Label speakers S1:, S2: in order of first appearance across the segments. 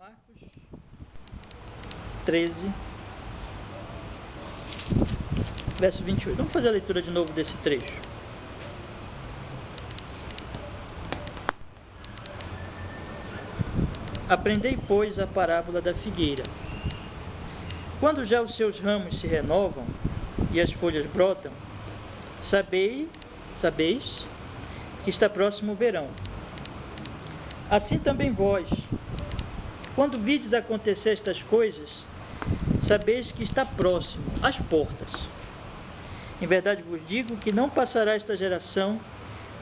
S1: Marcos 13, verso 28. Vamos fazer a leitura de novo desse trecho. Aprendei, pois, a parábola da figueira. Quando já os seus ramos se renovam e as folhas brotam, sabeis que está próximo o verão. Assim também vós, quando vides acontecer estas coisas, sabeis que está próximo, às portas. Em verdade vos digo que não passará esta geração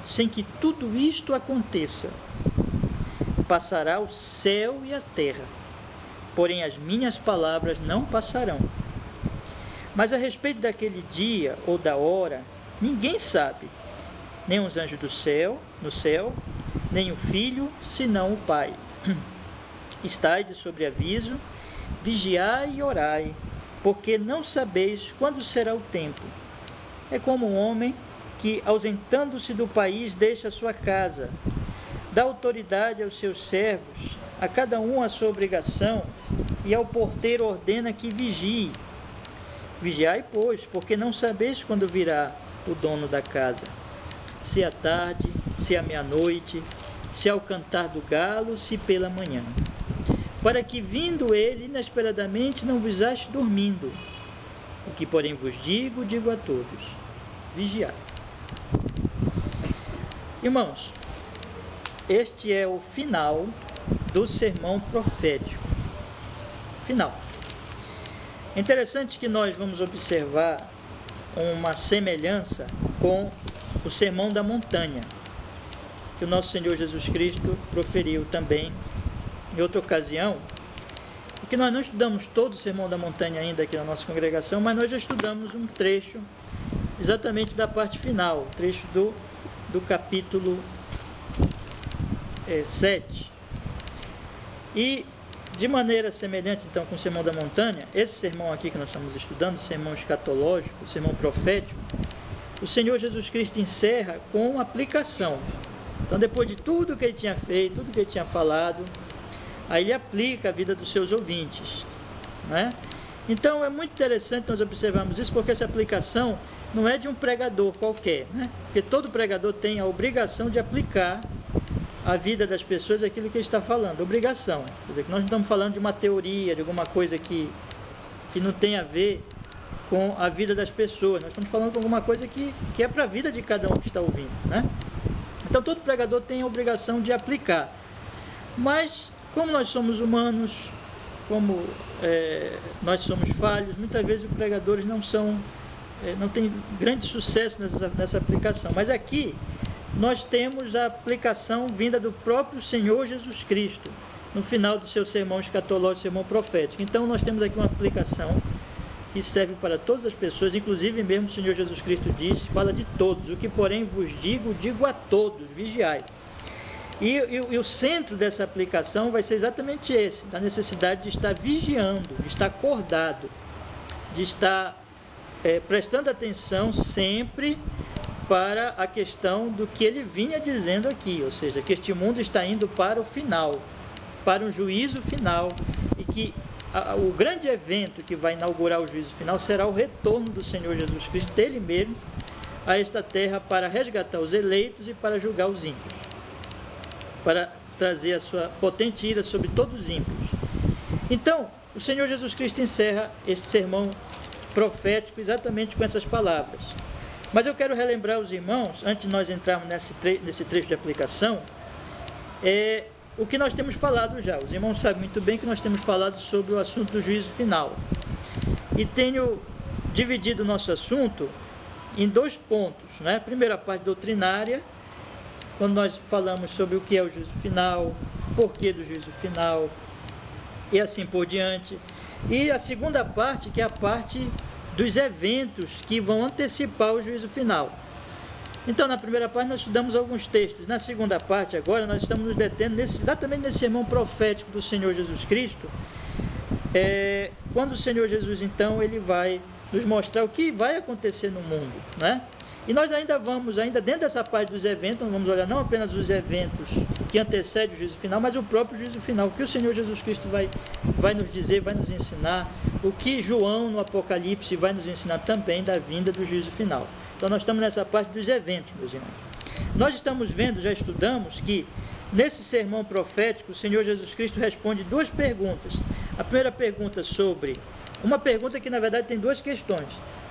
S1: sem que tudo isto aconteça. Passará o céu e a terra, porém as minhas palavras não passarão. Mas a respeito daquele dia ou da hora, ninguém sabe, nem os anjos no céu, nem o Filho, senão o Pai. Estai de sobreaviso, vigiai e orai, porque não sabeis quando será o tempo. É como um homem que, ausentando-se do país, deixa a sua casa, dá autoridade aos seus servos, a cada um a sua obrigação, e ao porteiro ordena que vigie. Vigiai, pois, porque não sabeis quando virá o dono da casa, se à tarde, se à meia-noite, se ao cantar do galo, se pela manhã. Para que, vindo ele inesperadamente, não vos ache dormindo. O que, porém, vos digo a todos: vigiai. Irmãos, este é o final do sermão profético. Final. É interessante que nós vamos observar uma semelhança com o Sermão da Montanha, que o nosso Senhor Jesus Cristo proferiu também em outra ocasião, e que nós não estudamos todo o Sermão da Montanha ainda aqui na nossa congregação, mas nós já estudamos um trecho exatamente da parte final, trecho do capítulo 7. E de maneira semelhante então com o Sermão da Montanha, esse sermão aqui que nós estamos estudando, o sermão escatológico, o sermão profético, o Senhor Jesus Cristo encerra com aplicação. Então, depois de tudo que ele tinha feito, tudo que ele tinha falado, aí ele aplica a vida dos seus ouvintes, né? Então é muito interessante nós observarmos isso, porque essa aplicação não é de um pregador qualquer, né? Porque todo pregador tem a obrigação de aplicar a vida das pessoas aquilo que ele está falando, obrigação. Quer dizer, que nós não estamos falando de uma teoria, de alguma coisa que não tem a ver com a vida das pessoas, nós estamos falando de alguma coisa que é para a vida de cada um que está ouvindo, né? Então todo pregador tem a obrigação de aplicar, mas como nós somos humanos, como nós somos falhos, muitas vezes os pregadores não têm grande sucesso nessa aplicação. Mas aqui nós temos a aplicação vinda do próprio Senhor Jesus Cristo, no final do seu sermão escatológico, sermão profético. Então nós temos aqui uma aplicação que serve para todas as pessoas, inclusive mesmo o Senhor Jesus Cristo diz, fala de todos. O que porém vos digo a todos, vigiai. E o centro dessa aplicação vai ser exatamente esse, da necessidade de estar vigiando, de estar acordado, de estar prestando atenção sempre para a questão do que ele vinha dizendo aqui, ou seja, que este mundo está indo para o final, para um juízo final, e que o grande evento que vai inaugurar o juízo final será o retorno do Senhor Jesus Cristo, dele mesmo, a esta terra para resgatar os eleitos e para julgar os ímpios, para trazer a sua potente ira sobre todos os ímpios. Então, o Senhor Jesus Cristo encerra este sermão profético exatamente com essas palavras. Mas eu quero relembrar os irmãos, antes de nós entrarmos nesse trecho de aplicação, o que nós temos falado já. Os irmãos sabem muito bem que nós temos falado sobre o assunto do juízo final. E tenho dividido o nosso assunto em dois pontos, né? Primeiro, a parte doutrinária, quando nós falamos sobre o que é o juízo final, o porquê do juízo final, e assim por diante. E a segunda parte, que é a parte dos eventos que vão antecipar o juízo final. Então, na primeira parte nós estudamos alguns textos. Na segunda parte, agora, nós estamos nos detendo exatamente nesse sermão profético do Senhor Jesus Cristo, quando o Senhor Jesus, então, ele vai nos mostrar o que vai acontecer no mundo, né? E nós ainda dentro dessa parte dos eventos, vamos olhar não apenas os eventos que antecedem o juízo final, mas o próprio juízo final, o que o Senhor Jesus Cristo vai nos dizer, vai nos ensinar, o que João no Apocalipse vai nos ensinar também da vinda do juízo final. Então nós estamos nessa parte dos eventos, meus irmãos. Nós estamos vendo, já estudamos, que nesse sermão profético o Senhor Jesus Cristo responde duas perguntas. A primeira pergunta uma pergunta que na verdade tem duas questões.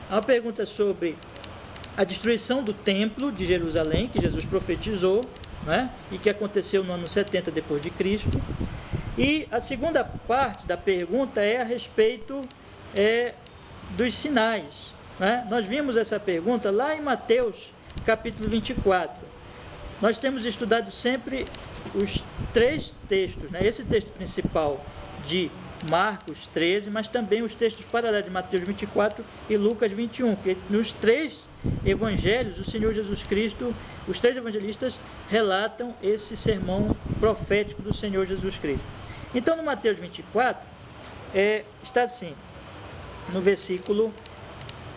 S1: Uma pergunta sobre a destruição do templo de Jerusalém, que Jesus profetizou, né, e que aconteceu no ano 70 depois de Cristo. E a segunda parte da pergunta é a respeito dos sinais. Né? Nós vimos essa pergunta lá em Mateus capítulo 24. Nós temos estudado sempre os três textos, né? Esse texto principal de Marcos 13, mas também os textos paralelos de Mateus 24 e Lucas 21, que nos três evangelhos, o Senhor Jesus Cristo, os três evangelistas relatam esse sermão profético do Senhor Jesus Cristo. Então, no Mateus 24, está assim, no versículo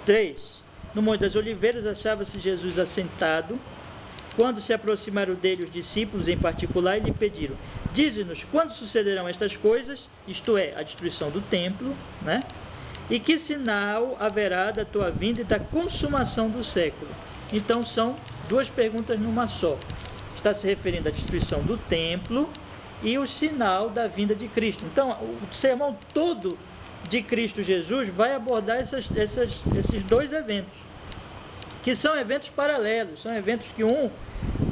S1: 3, no Monte das Oliveiras achava-se Jesus assentado. Quando se aproximaram dele os discípulos em particular e lhe pediram: dize-nos quando sucederão estas coisas, isto é, a destruição do templo, né? E que sinal haverá da tua vinda e da consumação do século? Então são duas perguntas numa só. Está se referindo à destruição do templo e o sinal da vinda de Cristo. Então o sermão todo de Cristo Jesus vai abordar esses dois eventos, que são eventos paralelos, são eventos que um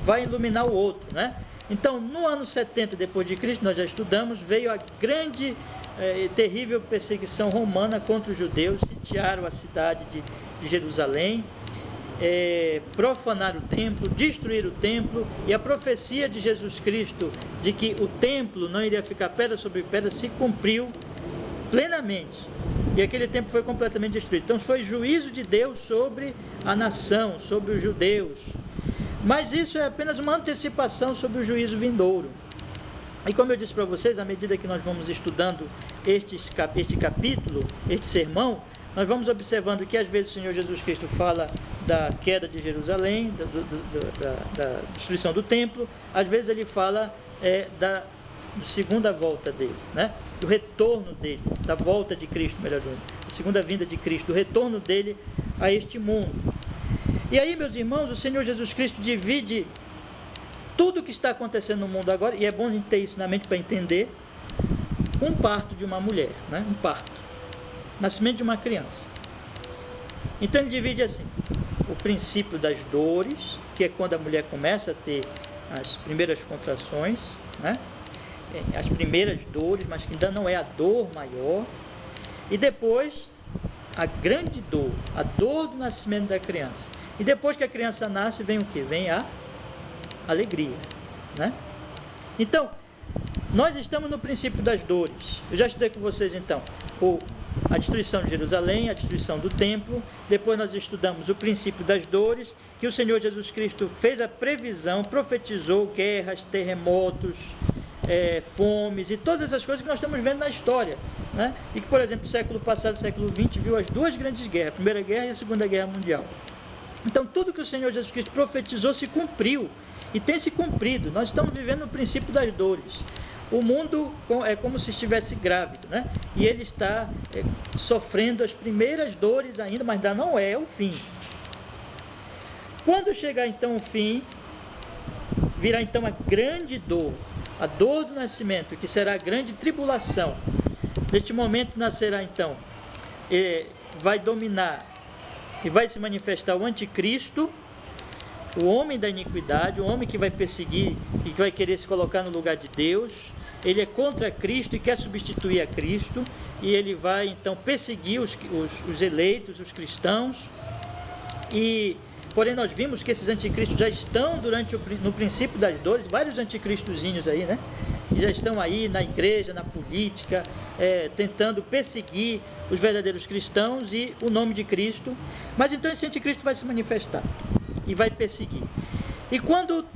S1: vai iluminar o outro, né? Então, no ano 70 depois de Cristo, nós já estudamos, veio a grande e terrível perseguição romana contra os judeus, sitiaram a cidade de Jerusalém, profanaram o templo, destruíram o templo, e a profecia de Jesus Cristo de que o templo não iria ficar pedra sobre pedra se cumpriu plenamente, e aquele templo foi completamente destruído. Então foi juízo de Deus sobre a nação, sobre os judeus, mas isso é apenas uma antecipação sobre o juízo vindouro. E como eu disse para vocês, à medida que nós vamos estudando este capítulo, este sermão, nós vamos observando que às vezes o Senhor Jesus Cristo fala da queda de Jerusalém, da destruição do templo, às vezes ele fala da segunda volta dele, né? Do retorno dele, da volta de Cristo, melhor dizendo, a segunda vinda de Cristo, do retorno dele a este mundo. E aí, meus irmãos, o Senhor Jesus Cristo divide tudo o que está acontecendo no mundo agora, e é bom a gente ter isso na mente para entender, um parto de uma mulher, né? Um parto, nascimento de uma criança. Então ele divide assim: o princípio das dores, que é quando a mulher começa a ter as primeiras contrações, né? As primeiras dores, mas que ainda não é a dor maior, e depois a grande dor, a dor do nascimento da criança. E depois que a criança nasce, vem o que? Vem a alegria, né? Então, nós estamos no princípio das dores. Eu já estudei com vocês então a destruição de Jerusalém, a destruição do templo. Depois nós estudamos o princípio das dores, que o Senhor Jesus Cristo fez a previsão, profetizou guerras, terremotos, fomes e todas essas coisas que nós estamos vendo na história, né? E que, por exemplo, no século passado, século XX, viu as duas grandes guerras, a Primeira Guerra e a Segunda Guerra Mundial. Então tudo que o Senhor Jesus Cristo profetizou se cumpriu e tem se cumprido. Nós estamos vivendo no princípio das dores. O mundo é como se estivesse grávido, né? E ele está sofrendo as primeiras dores ainda, mas ainda não é o fim. Quando chegar então o fim, virá então a grande dor, a dor do nascimento, que será a grande tribulação. Neste momento nascerá então, vai dominar e vai se manifestar o anticristo, o homem da iniquidade, o homem que vai perseguir e que vai querer se colocar no lugar de Deus. Ele é contra Cristo e quer substituir a Cristo, e ele vai então perseguir os eleitos, os cristãos. Porém nós vimos que esses anticristos já estão no princípio das dores, vários anticristozinhos aí, né? E já estão aí na igreja, na política, tentando perseguir os verdadeiros cristãos e o nome de Cristo. Mas então esse anticristo vai se manifestar e vai perseguir. E quando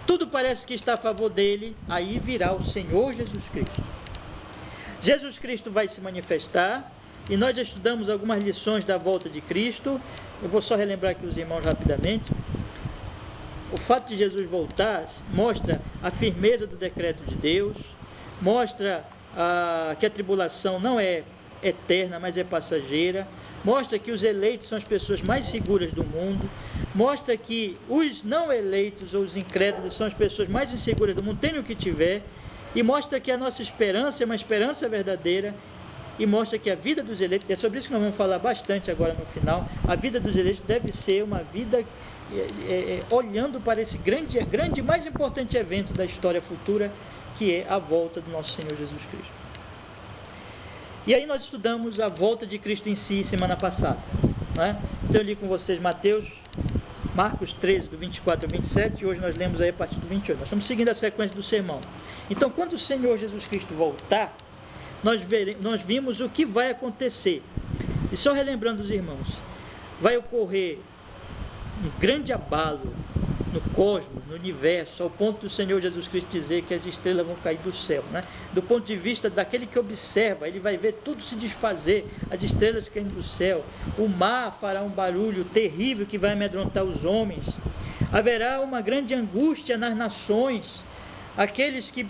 S1: tudo parece que está a favor dele, aí virá o Senhor Jesus Cristo. Jesus Cristo vai se manifestar e nós já estudamos algumas lições da volta de Cristo. Eu vou só relembrar aqui os irmãos rapidamente. O fato de Jesus voltar mostra a firmeza do decreto de Deus, mostra que a tribulação não é eterna, mas é passageira, mostra que os eleitos são as pessoas mais seguras do mundo, mostra que os não eleitos ou os incrédulos são as pessoas mais inseguras do mundo, tenham o que tiver, e mostra que a nossa esperança é uma esperança verdadeira, e mostra que a vida dos eleitos, é sobre isso que nós vamos falar bastante agora no final, a vida dos eleitos deve ser uma vida olhando para esse grande e mais importante evento da história futura, que é a volta do nosso Senhor Jesus Cristo. E aí nós estudamos a volta de Cristo em si semana passada, né? Então eu li com vocês Marcos 13, do 24 ao 27, e hoje nós lemos aí a partir do 28. Nós estamos seguindo a sequência do sermão. Então, quando o Senhor Jesus Cristo voltar, nós vimos o que vai acontecer. E só relembrando os irmãos, vai ocorrer um grande abalo no cosmos, no universo, ao ponto do Senhor Jesus Cristo dizer que as estrelas vão cair do céu, né? Do ponto de vista daquele que observa, ele vai ver tudo se desfazer, as estrelas caindo do céu, o mar fará um barulho terrível que vai amedrontar os homens, haverá uma grande angústia nas nações, aqueles que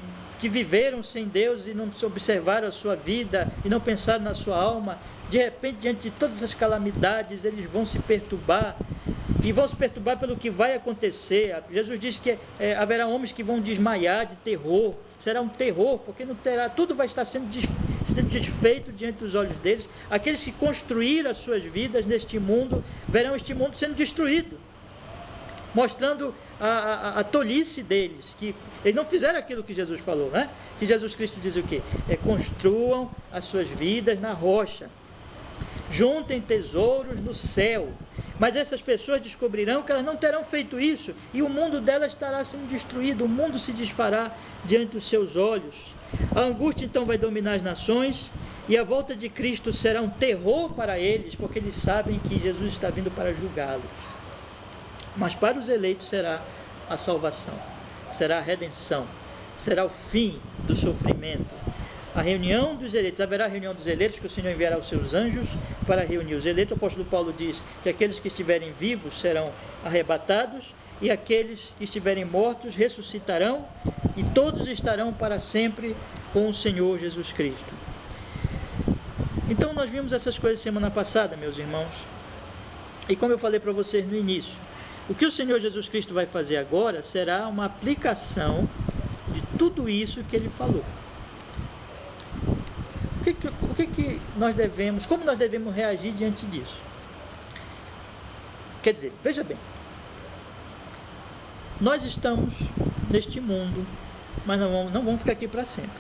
S1: viveram sem Deus e não observaram a sua vida e não pensaram na sua alma, de repente, diante de todas as calamidades, eles vão se perturbar, e vão se perturbar pelo que vai acontecer. Jesus diz que haverá homens que vão desmaiar de terror, será um terror, porque não terá, tudo vai estar sendo desfeito diante dos olhos deles. Aqueles que construíram as suas vidas neste mundo, verão este mundo sendo destruído, mostrando a tolice deles, que eles não fizeram aquilo que Jesus falou, né? Que Jesus Cristo diz o quê? Construam as suas vidas na rocha, juntem tesouros no céu. Mas essas pessoas descobrirão que elas não terão feito isso, e o mundo delas estará sendo destruído, o mundo se desfará diante dos seus olhos. A angústia então vai dominar as nações, e a volta de Cristo será um terror para eles, porque eles sabem que Jesus está vindo para julgá-los. Mas para os eleitos será a salvação, será a redenção, será o fim do sofrimento. A reunião dos eleitos, haverá a reunião dos eleitos, que o Senhor enviará os seus anjos para reunir os eleitos. O apóstolo Paulo diz que aqueles que estiverem vivos serão arrebatados, e aqueles que estiverem mortos ressuscitarão, e todos estarão para sempre com o Senhor Jesus Cristo. Então nós vimos essas coisas semana passada, meus irmãos, e como eu falei para vocês no início, o que o Senhor Jesus Cristo vai fazer agora será uma aplicação de tudo isso que ele falou. O que nós devemos, como nós devemos reagir diante disso? Quer dizer, veja bem, nós estamos neste mundo, mas não vamos ficar aqui para sempre.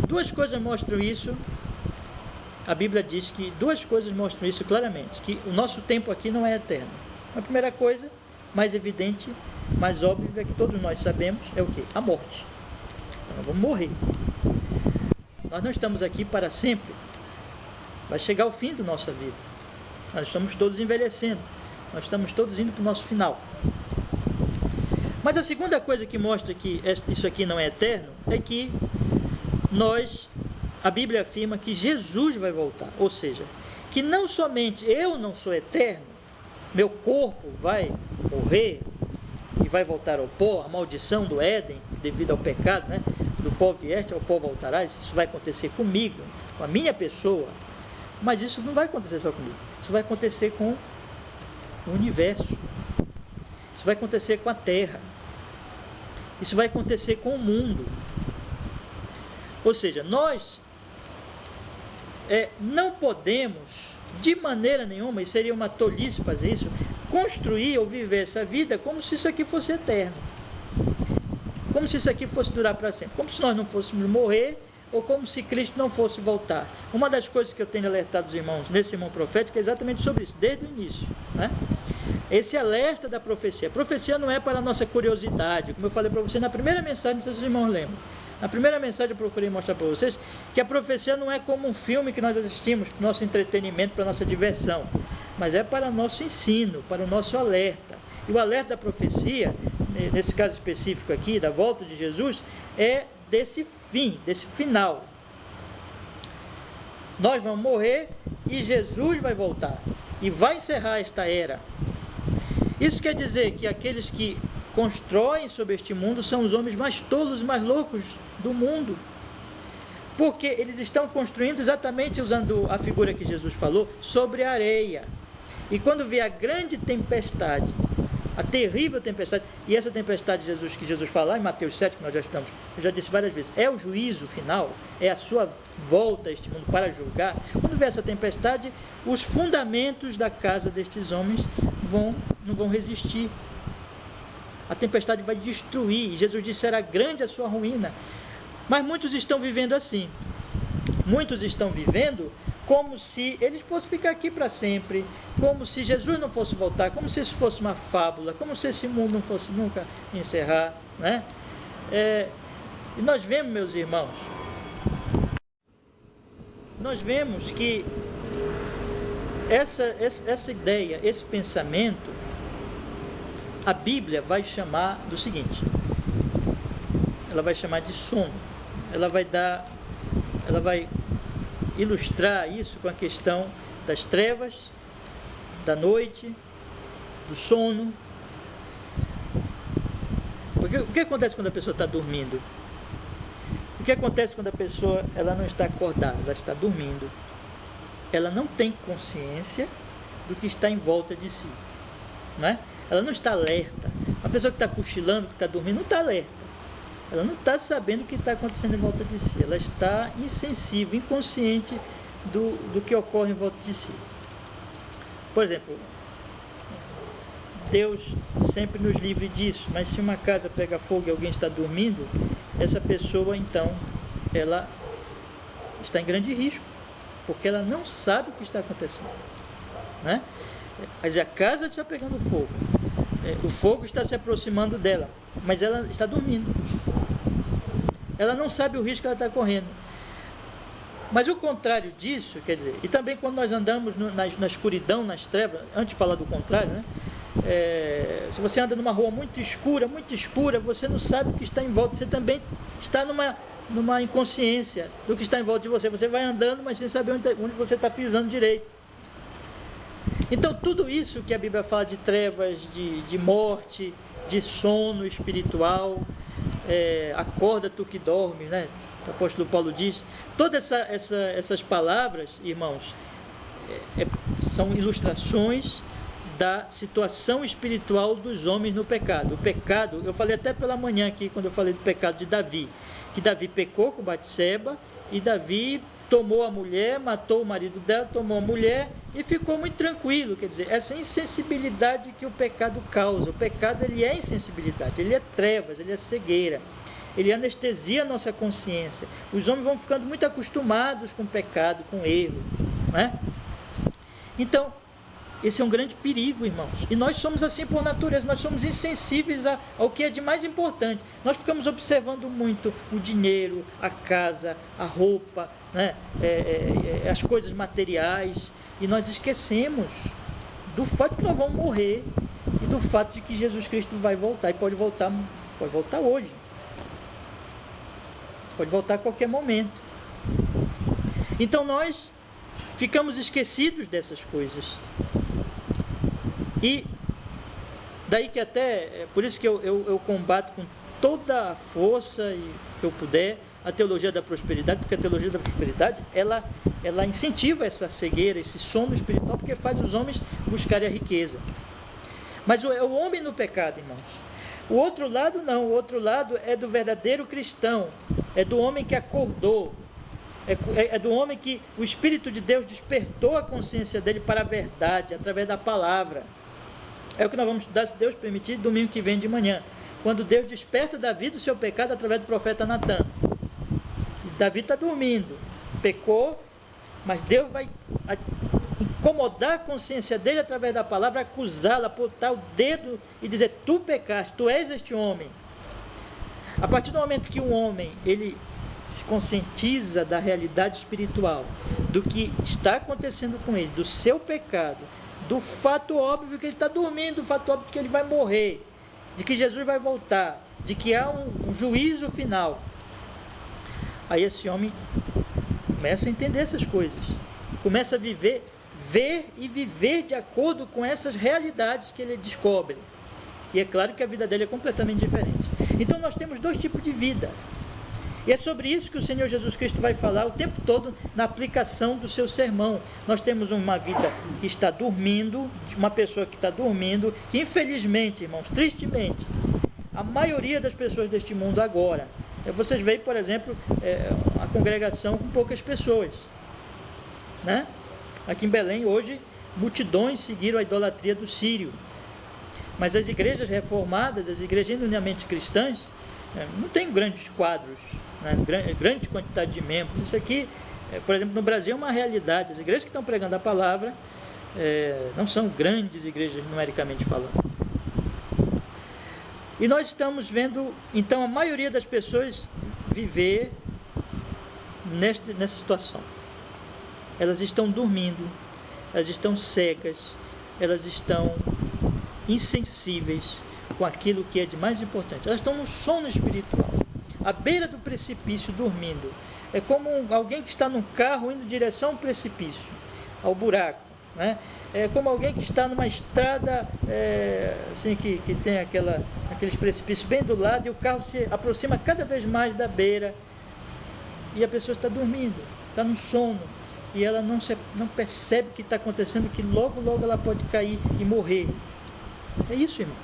S1: Duas coisas mostram isso, a Bíblia diz que duas coisas mostram isso claramente, que o nosso tempo aqui não é eterno. A primeira coisa, mais evidente, mais óbvia, que todos nós sabemos, é o quê? A morte. Nós vamos morrer. Nós não estamos aqui para sempre. Vai chegar o fim da nossa vida. Nós estamos todos envelhecendo. Nós estamos todos indo para o nosso final. Mas a segunda coisa que mostra que isso aqui não é eterno é que a Bíblia afirma que Jesus vai voltar. Ou seja, que não somente eu não sou eterno, meu corpo vai morrer e vai voltar ao pó, a maldição do Éden devido ao pecado, né? Do pó vieste, ao pó voltarás. Isso vai acontecer comigo, com a minha pessoa. Mas isso não vai acontecer só comigo. Isso vai acontecer com o universo. Isso vai acontecer com a terra. Isso vai acontecer com o mundo. Ou seja, nós não podemos, de maneira nenhuma, e seria uma tolice fazer isso, construir ou viver essa vida como se isso aqui fosse eterno. Como se isso aqui fosse durar para sempre. Como se nós não fôssemos morrer, ou como se Cristo não fosse voltar. Uma das coisas que eu tenho alertado os irmãos nesse sermão profético é exatamente sobre isso, desde o início, né? Esse alerta da profecia. A profecia não é para a nossa curiosidade. Como eu falei para vocês na primeira mensagem, não sei se os irmãos lembram. Na primeira mensagem eu procurei mostrar para vocês que a profecia não é como um filme que nós assistimos para o nosso entretenimento, para a nossa diversão, mas é para o nosso ensino, para o nosso alerta. E o alerta da profecia, nesse caso específico aqui, da volta de Jesus, é desse fim, desse final. Nós vamos morrer e Jesus vai voltar e vai encerrar esta era. Isso quer dizer que aqueles que constroem sobre este mundo são os homens mais tolos e mais loucos do mundo, porque eles estão construindo exatamente usando a figura que Jesus falou, sobre a areia. E quando vier a grande tempestade, a terrível tempestade, e essa tempestade que Jesus fala em Mateus 7, que nós já estamos, eu já disse várias vezes, é o juízo final, é a sua volta a este mundo para julgar. Quando vier essa tempestade, os fundamentos da casa destes homens não vão resistir. A tempestade vai destruir, e Jesus disse, será grande a sua ruína. Mas muitos estão vivendo assim. Muitos estão vivendo como se eles fossem ficar aqui para sempre, como se Jesus não fosse voltar, como se isso fosse uma fábula, como se esse mundo não fosse nunca encerrar, né? E nós vemos, meus irmãos, nós vemos que essa ideia, esse pensamento, a Bíblia vai chamar do seguinte, ela vai chamar de sono, ela vai ilustrar isso com a questão das trevas, da noite, do sono. Porque o que acontece quando a pessoa está dormindo? O que acontece quando a pessoa ela não está acordada, ela está dormindo? Ela não tem consciência do que está em volta de si, não é? Ela não está alerta. A pessoa que está cochilando, que está dormindo, não está alerta. Ela não está sabendo o que está acontecendo em volta de si. Ela está insensível, inconsciente do que ocorre em volta de si. Por exemplo, Deus sempre nos livre disso, mas se uma casa pega fogo e alguém está dormindo, essa pessoa então, ela está em grande risco, porque ela não sabe o que está acontecendo, né? Mas a casa está pegando fogo, o fogo está se aproximando dela, mas ela está dormindo. Ela não sabe o risco que ela está correndo. Mas o contrário disso, quer dizer, e também quando nós andamos na escuridão, nas trevas, antes de falar do contrário, né? Se você anda numa rua muito escura, você não sabe o que está em volta, você também está numa inconsciência do que está em volta de você. Você vai andando, mas sem saber onde você está pisando direito. Então tudo isso que a Bíblia fala de trevas, de morte, de sono espiritual, acorda tu que dormes, né? O apóstolo Paulo diz, todas essas palavras, irmãos, são ilustrações da situação espiritual dos homens no pecado. O pecado, eu falei até pela manhã aqui, quando eu falei do pecado de Davi, que Davi pecou com Batseba, e Davi tomou a mulher, matou o marido dela, tomou a mulher e ficou muito tranquilo. Quer dizer, essa insensibilidade que o pecado causa. O pecado, ele é insensibilidade, ele é trevas, ele é cegueira, ele anestesia a nossa consciência. Os homens vão ficando muito acostumados com o pecado, com o erro, né? Então, esse é um grande perigo, irmãos. E nós somos assim por natureza, nós somos insensíveis ao que é de mais importante. Nós ficamos observando muito o dinheiro, a casa, a roupa, né? As coisas materiais, e nós esquecemos do fato que nós vamos morrer e do fato de que Jesus Cristo vai voltar, e pode voltar hoje, pode voltar a qualquer momento. Então nós ficamos esquecidos dessas coisas. E daí que até, por isso que eu combato com toda a força que eu puder a teologia da prosperidade, porque a teologia da prosperidade, ela incentiva essa cegueira, esse sono espiritual, porque faz os homens buscarem a riqueza. Mas é o homem no pecado, irmãos. O outro lado não, o outro lado é do verdadeiro cristão, é do homem que acordou, é do homem que o Espírito de Deus despertou a consciência dele para a verdade, através da palavra. É o que nós vamos estudar, se Deus permitir, domingo que vem de manhã, quando Deus desperta Davi do seu pecado através do profeta Natan. Davi está dormindo, pecou, mas Deus vai incomodar a consciência dele através da palavra, acusá-la, apontar o dedo e dizer, tu pecaste, tu és este homem. A partir do momento que um homem, ele se conscientiza da realidade espiritual, do que está acontecendo com ele, do seu pecado, do fato óbvio que ele está dormindo, do fato óbvio que ele vai morrer, de que Jesus vai voltar, de que há um juízo final. Aí esse homem começa a entender essas coisas, começa a ver e viver de acordo com essas realidades que ele descobre. E é claro que a vida dele é completamente diferente. Então nós temos dois tipos de vida. E é sobre isso que o Senhor Jesus Cristo vai falar o tempo todo na aplicação do seu sermão. Nós temos uma vida que está dormindo, uma pessoa que está dormindo, que infelizmente, irmãos, tristemente, a maioria das pessoas deste mundo agora, vocês veem, por exemplo, a congregação com poucas pessoas, né? Aqui em Belém, hoje, multidões seguiram a idolatria do Sírio. Mas as igrejas reformadas, as igrejas genuinamente cristãs, não tem grandes quadros, né? Grande quantidade de membros. Isso aqui, por exemplo, no Brasil é uma realidade. As igrejas que estão pregando a palavra não são grandes igrejas numericamente falando. E nós estamos vendo, então, a maioria das pessoas viver nessa situação. Elas estão dormindo, elas estão cegas, elas estão insensíveis com aquilo que é de mais importante. Elas estão no sono espiritual, à beira do precipício, dormindo. É como alguém que está num carro indo em direção ao precipício, ao buraco, né? É como alguém que está numa estrada assim, que tem aqueles precipícios bem do lado, e o carro se aproxima cada vez mais da beira, e a pessoa está dormindo, está no sono, e ela não percebe o que está acontecendo, que logo ela pode cair e morrer. É isso, irmãos.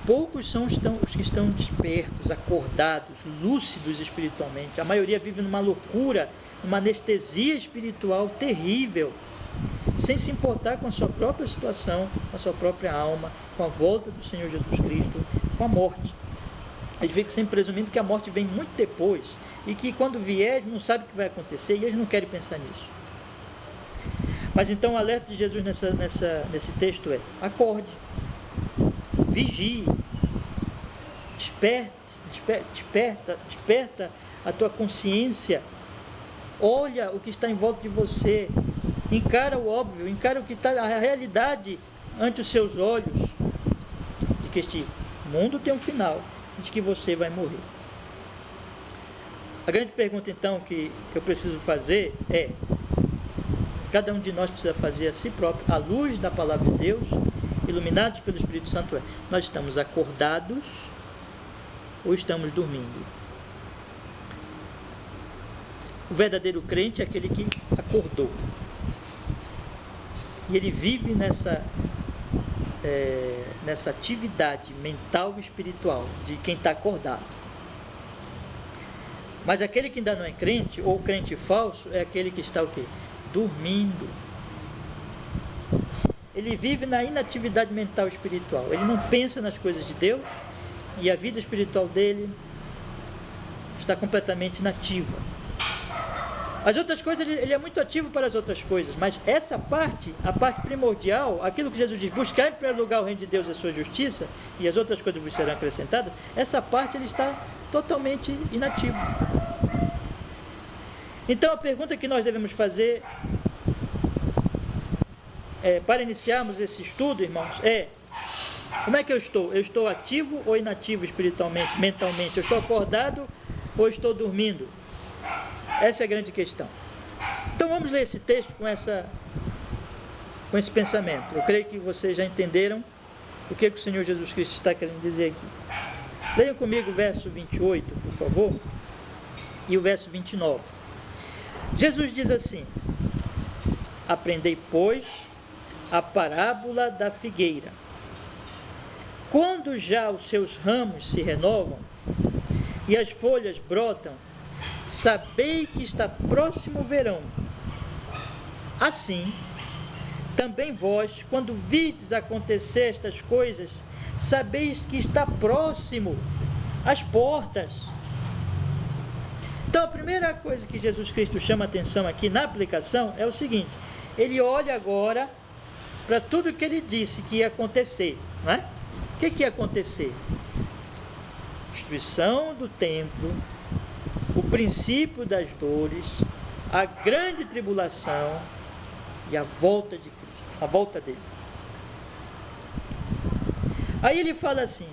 S1: Poucos são os que estão despertos, acordados, lúcidos espiritualmente. A maioria vive numa loucura, numa anestesia espiritual terrível, sem se importar com a sua própria situação, com a sua própria alma, com a volta do Senhor Jesus Cristo, com a morte. Eles ficam sempre presumindo que a morte vem muito depois, e que quando vier, eles não sabem o que vai acontecer, e eles não querem pensar nisso. Mas então o alerta de Jesus nesse texto é: acorde, vigie, desperta a tua consciência, olha o que está em volta de você, encara o óbvio, encara o que está, a realidade ante os seus olhos, de que este mundo tem um final, de que você vai morrer. A grande pergunta então que eu preciso fazer é: cada um de nós precisa fazer a si próprio, à luz da palavra de Deus, iluminados pelo Espírito Santo, nós estamos acordados ou estamos dormindo? O verdadeiro crente é aquele que acordou, e ele vive nessa atividade mental e espiritual de quem está acordado. Mas aquele que ainda não é crente, ou crente falso, é aquele que está o quê? Dormindo. Ele vive na inatividade mental e espiritual. Ele não pensa nas coisas de Deus, e a vida espiritual dele está completamente inativa. As outras coisas, ele é muito ativo para as outras coisas, mas essa parte, a parte primordial, aquilo que Jesus diz: buscar em primeiro lugar o reino de Deus e a sua justiça, e as outras coisas vos serão acrescentadas, essa parte ele está totalmente inativo. Então a pergunta que nós devemos fazer para iniciarmos esse estudo, irmãos, é: como é que eu estou? Eu estou ativo ou inativo espiritualmente, mentalmente? Eu estou acordado ou estou dormindo? Essa é a grande questão. Então vamos ler esse texto com esse pensamento. Eu creio que vocês já entenderam o que o Senhor Jesus Cristo está querendo dizer aqui. Leiam comigo o verso 28, por favor, e o verso 29. Jesus diz assim: aprendei, pois, a parábola da figueira. Quando já os seus ramos se renovam e as folhas brotam, sabei que está próximo o verão. Assim, também vós, quando vides acontecer estas coisas, sabeis que está próximo às portas. Então, a primeira coisa que Jesus Cristo chama a atenção aqui na aplicação é o seguinte: ele olha agora para tudo que ele disse que ia acontecer, não é? O que ia acontecer? Destruição do templo, o princípio das dores, a grande tribulação e a volta de Cristo, a volta dele. Aí ele fala assim: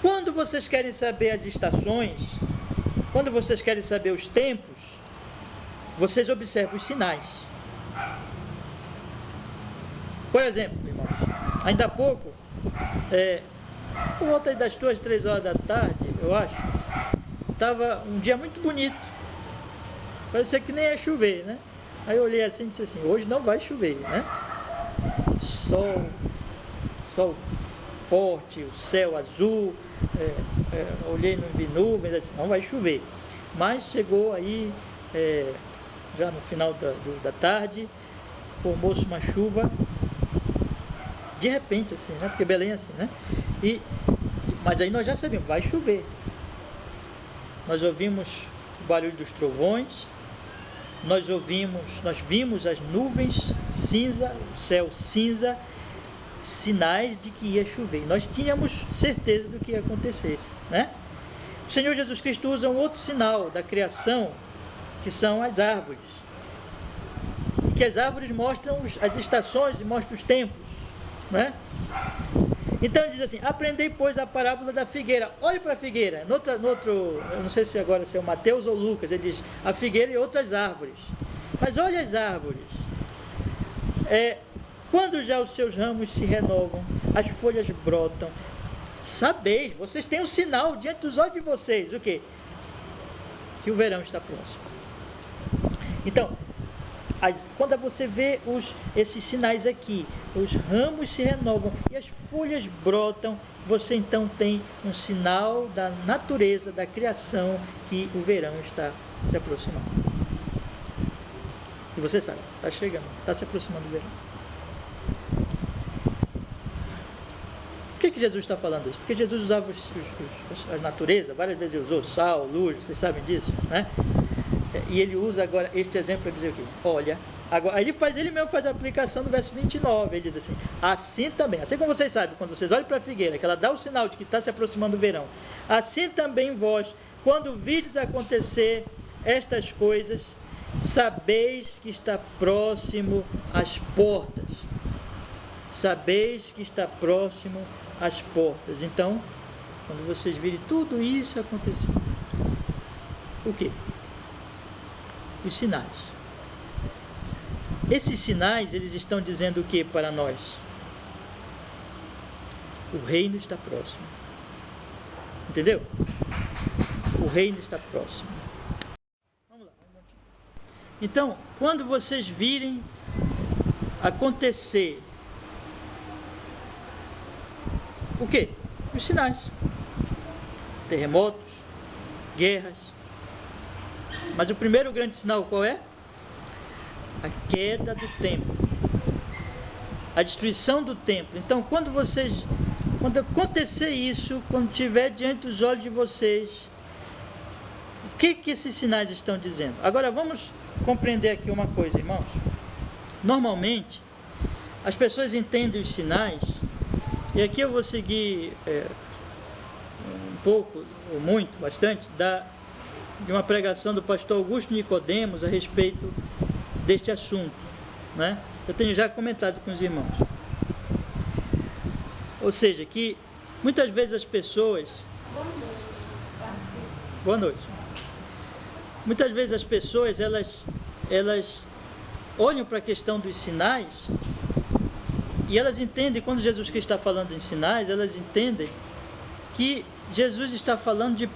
S1: quando vocês querem saber as estações, quando vocês querem saber os tempos, vocês observam os sinais. Por exemplo, irmãos, ainda há pouco, por volta das 2, 3 horas da tarde, eu acho, estava um dia muito bonito. Parecia que nem ia chover, né? Aí eu olhei assim e disse assim, hoje não vai chover, né? Sol forte, o céu azul, olhei, não vi nuvens, assim, não vai chover. Mas chegou aí, já no final da tarde, formou-se uma chuva, de repente assim, né? Porque Belém é assim, né? Mas aí nós já sabíamos, vai chover. Nós ouvimos o barulho dos trovões, nós vimos as nuvens cinza, o céu cinza, sinais de que ia chover. Nós tínhamos certeza do que ia acontecer, né? O Senhor Jesus Cristo usa um outro sinal da criação, que são as árvores. E que as árvores mostram as estações e mostram os tempos, né? Então ele diz assim, aprendei pois a parábola da figueira. Olhe para a figueira. No outro, eu não sei se agora é o Mateus ou Lucas, ele diz a figueira e outras árvores. Mas olha as árvores. Quando já os seus ramos se renovam, as folhas brotam, sabeis, vocês têm um sinal diante dos olhos de vocês, o quê? Que o verão está próximo. Então, quando você vê esses sinais aqui, os ramos se renovam e as folhas brotam, você então tem um sinal da natureza, da criação, que o verão está se aproximando. E você sabe, está chegando, está se aproximando do verão. Por que Jesus está falando isso? Porque Jesus usava a natureza, várias vezes ele usou sal, luz, vocês sabem disso, né? E ele usa agora este exemplo para dizer o quê? Olha, agora, ele mesmo faz a aplicação do verso 29, ele diz assim, assim também, assim como vocês sabem, quando vocês olham para a figueira, que ela dá o sinal de que está se aproximando o verão, assim também vós, quando vides acontecer estas coisas, sabeis que está próximo às portas. Sabeis que está próximo às portas. Então, quando vocês virem tudo isso acontecer, o quê? Os sinais. Esses sinais, eles estão dizendo o que para nós? O reino está próximo. Entendeu? O reino está próximo. Vamos lá, vamos continuar. Então, quando vocês virem acontecer o quê? Os sinais. Terremotos, guerras. Mas o primeiro grande sinal qual é? A queda do templo. A destruição do templo. Então, quando acontecer isso, quando estiver diante dos olhos de vocês, o que esses sinais estão dizendo? Agora, vamos compreender aqui uma coisa, irmãos. Normalmente, as pessoas entendem os sinais, e aqui eu vou seguir um pouco, ou muito, bastante, de uma pregação do pastor Augusto Nicodemos a respeito deste assunto, né? Eu tenho já comentado com os irmãos. Ou seja, que muitas vezes as pessoas... Boa noite. Muitas vezes as pessoas, elas olham para a questão dos sinais e elas entendem, quando Jesus Cristo está falando em sinais, elas entendem que Jesus está falando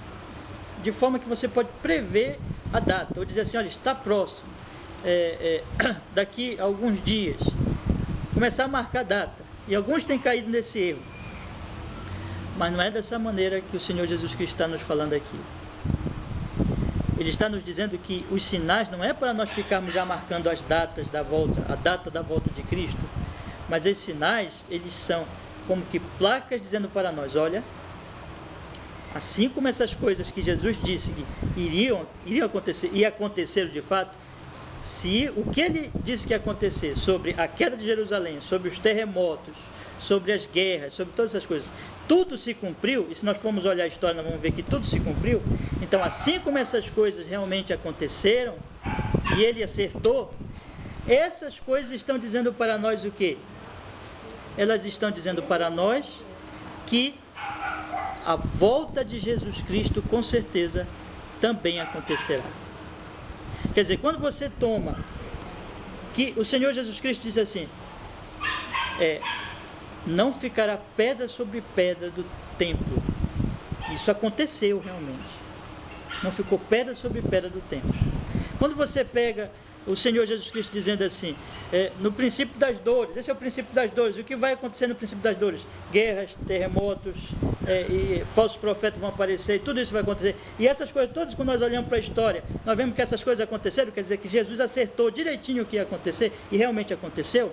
S1: de forma que você pode prever a data, ou dizer assim, olha, está próximo, daqui a alguns dias, começar a marcar a data. E alguns têm caído nesse erro. Mas não é dessa maneira que o Senhor Jesus Cristo está nos falando aqui. Ele está nos dizendo que os sinais não é para nós ficarmos já marcando as datas da volta, a data da volta de Cristo, mas esses sinais, eles são como que placas dizendo para nós, olha, assim como essas coisas que Jesus disse que iriam acontecer e aconteceram de fato, se o que ele disse que ia acontecer sobre a queda de Jerusalém, sobre os terremotos, sobre as guerras, sobre todas essas coisas, tudo se cumpriu, e se nós formos olhar a história, nós vamos ver que tudo se cumpriu. Então, assim como essas coisas realmente aconteceram, e ele acertou, essas coisas estão dizendo para nós o quê? Elas estão dizendo para nós que a volta de Jesus Cristo, com certeza, também acontecerá. Quer dizer, quando você toma que o Senhor Jesus Cristo diz assim, não ficará pedra sobre pedra do templo. Isso aconteceu realmente. Não ficou pedra sobre pedra do templo. Quando você pega o Senhor Jesus Cristo dizendo assim, no princípio das dores, esse é o princípio das dores, o que vai acontecer no princípio das dores? Guerras, terremotos, e falsos profetas vão aparecer, tudo isso vai acontecer. E essas coisas todas, quando nós olhamos para a história, nós vemos que essas coisas aconteceram, quer dizer que Jesus acertou direitinho o que ia acontecer, e realmente aconteceu.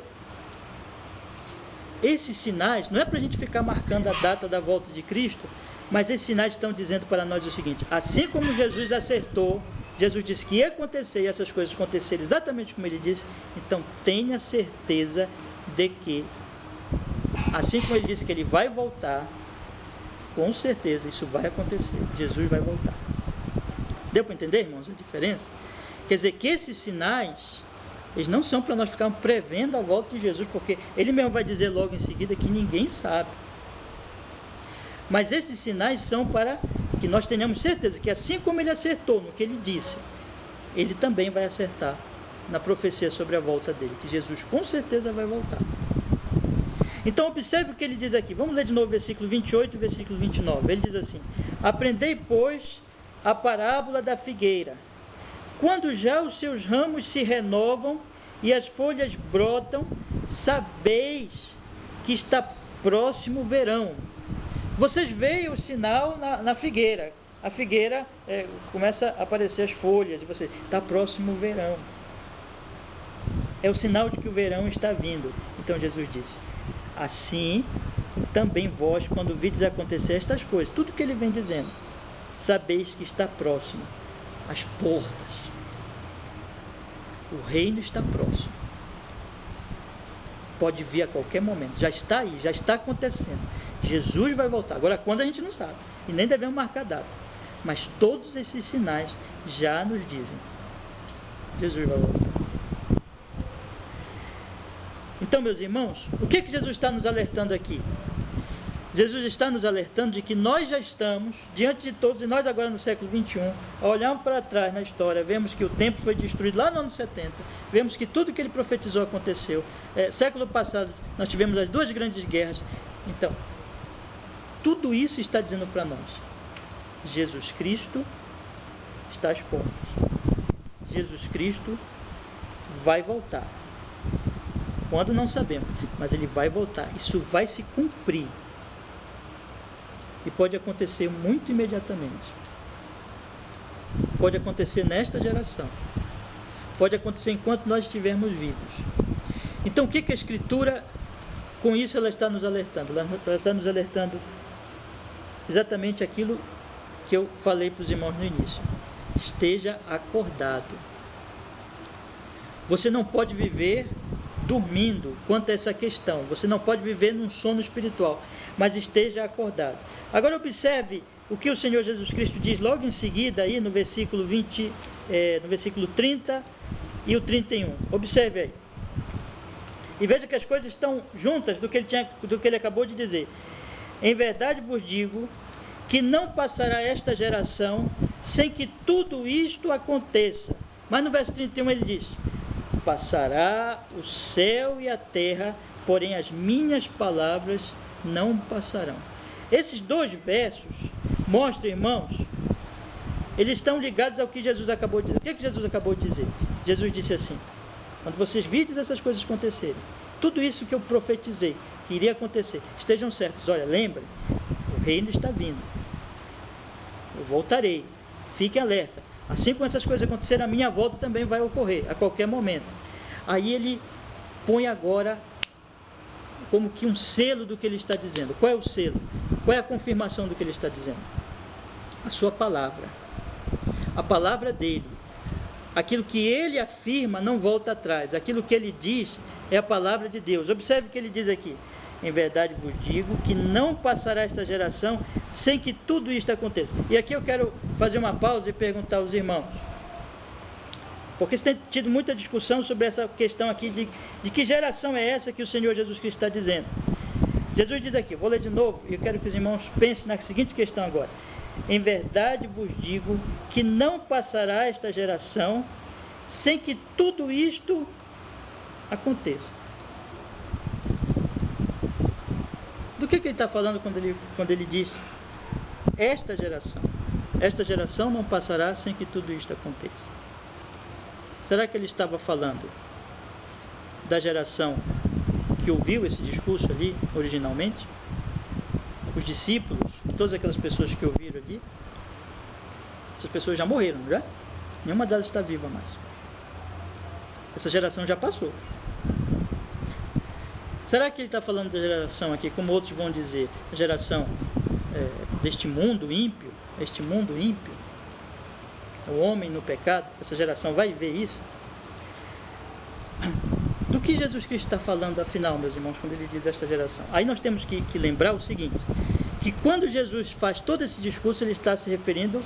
S1: Esses sinais, não é para a gente ficar marcando a data da volta de Cristo, mas esses sinais estão dizendo para nós o seguinte, assim como Jesus acertou, Jesus disse que ia acontecer e essas coisas aconteceram exatamente como ele disse, então tenha certeza de que, assim como ele disse que ele vai voltar, com certeza isso vai acontecer, Jesus vai voltar. Deu para entender, irmãos, a diferença? Quer dizer que esses sinais, eles não são para nós ficarmos prevendo a volta de Jesus, porque ele mesmo vai dizer logo em seguida que ninguém sabe. Mas esses sinais são para que nós tenhamos certeza que assim como ele acertou no que ele disse, ele também vai acertar na profecia sobre a volta dele, que Jesus com certeza vai voltar. Então observe o que ele diz aqui, vamos ler de novo o versículo 28 e o versículo 29, ele diz assim, aprendei pois a parábola da figueira, quando já os seus ramos se renovam e as folhas brotam, sabeis que está próximo o verão. Vocês veem o sinal na figueira. A figueira começa a aparecer as folhas. E você está próximo o verão. É o sinal de que o verão está vindo. Então Jesus disse, assim também vós, quando vides acontecer estas coisas, tudo que ele vem dizendo, sabeis que está próximo, as portas. O reino está próximo. Pode vir a qualquer momento. Já está aí, já está acontecendo. Jesus vai voltar. Agora, quando a gente não sabe. E nem devemos marcar data. Mas todos esses sinais já nos dizem. Jesus vai voltar. Então, meus irmãos, o que Jesus está nos alertando aqui? Jesus está nos alertando de que nós já estamos diante de todos, e nós agora no século 21, ao olharmos para trás na história, vemos que o templo foi destruído lá no ano 70, vemos que tudo que ele profetizou aconteceu. Século passado nós tivemos as duas grandes guerras. Então, tudo isso está dizendo para nós, Jesus Cristo está às portas. Jesus Cristo vai voltar. Quando não sabemos, mas ele vai voltar. Isso vai se cumprir. E pode acontecer muito imediatamente. Pode acontecer nesta geração. Pode acontecer enquanto nós estivermos vivos. Então o que a Escritura, com isso ela está nos alertando? Ela está nos alertando exatamente aquilo que eu falei para os irmãos no início. Esteja acordado. Você não pode viver dormindo quanto a essa questão. Você não pode viver num sono espiritual, mas esteja acordado. Agora observe o que o Senhor Jesus Cristo diz logo em seguida aí no versículo 20, no versículo 30 e o 31. Observe aí. E veja que as coisas estão juntas do que ele acabou de dizer. Em verdade vos digo que não passará esta geração sem que tudo isto aconteça. Mas no verso 31 ele diz: passará o céu e a terra, porém as minhas palavras não passarão. Esses dois versos mostram, irmãos, eles estão ligados ao que Jesus acabou de dizer. O que Jesus acabou de dizer? Jesus disse assim: quando vocês virem essas coisas acontecerem, tudo isso que eu profetizei que iria acontecer, estejam certos. Olha, lembrem, o reino está vindo. Eu voltarei. Fiquem alerta. Assim como essas coisas acontecerem, a minha volta também vai ocorrer a qualquer momento. Aí ele põe agora como que um selo do que ele está dizendo. Qual é o selo? Qual é a confirmação do que ele está dizendo? A sua palavra. A palavra dele. Aquilo que ele afirma não volta atrás. Aquilo que ele diz é a palavra de Deus. Observe o que ele diz aqui. Em verdade vos digo que não passará esta geração sem que tudo isto aconteça. E aqui eu quero fazer uma pausa e perguntar aos irmãos, porque você tem tido muita discussão sobre essa questão aqui de que geração é essa que o Senhor Jesus Cristo está dizendo. Jesus diz aqui, vou ler de novo, e eu quero que os irmãos pensem na seguinte questão agora. Em verdade vos digo que não passará esta geração sem que tudo isto aconteça. Do que ele está falando quando ele diz esta geração? Esta geração não passará sem que tudo isto aconteça. Será que ele estava falando da geração que ouviu esse discurso ali originalmente? Os discípulos e todas aquelas pessoas que ouviram ali? Essas pessoas já morreram, já? Nenhuma delas está viva mais. Essa geração já passou. Será que ele está falando da geração aqui, como outros vão dizer, a geração deste mundo ímpio, este mundo ímpio, o homem no pecado? Essa geração vai ver isso? Do que Jesus Cristo está falando, afinal, meus irmãos, quando ele diz esta geração? Aí nós temos que lembrar o seguinte, que quando Jesus faz todo esse discurso, ele está se referindo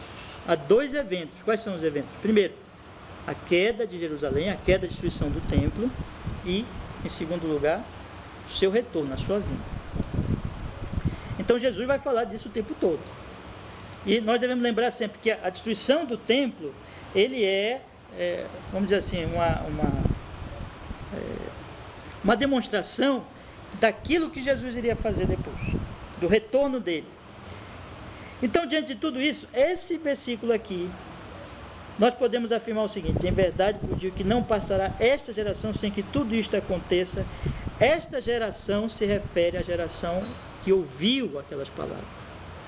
S1: a dois eventos. Quais são os eventos? Primeiro, a queda de Jerusalém, a queda, a destruição do templo, e, em segundo lugar, o seu retorno, a sua vinda. Então Jesus vai falar disso o tempo todo. E nós devemos lembrar sempre que a destruição do templo, ele vamos dizer assim, uma demonstração daquilo que Jesus iria fazer depois, do retorno dele. Então, diante de tudo isso, esse versículo aqui, nós podemos afirmar o seguinte: em verdade vos digo que não passará esta geração sem que tudo isto aconteça. Esta geração se refere à geração que ouviu aquelas palavras.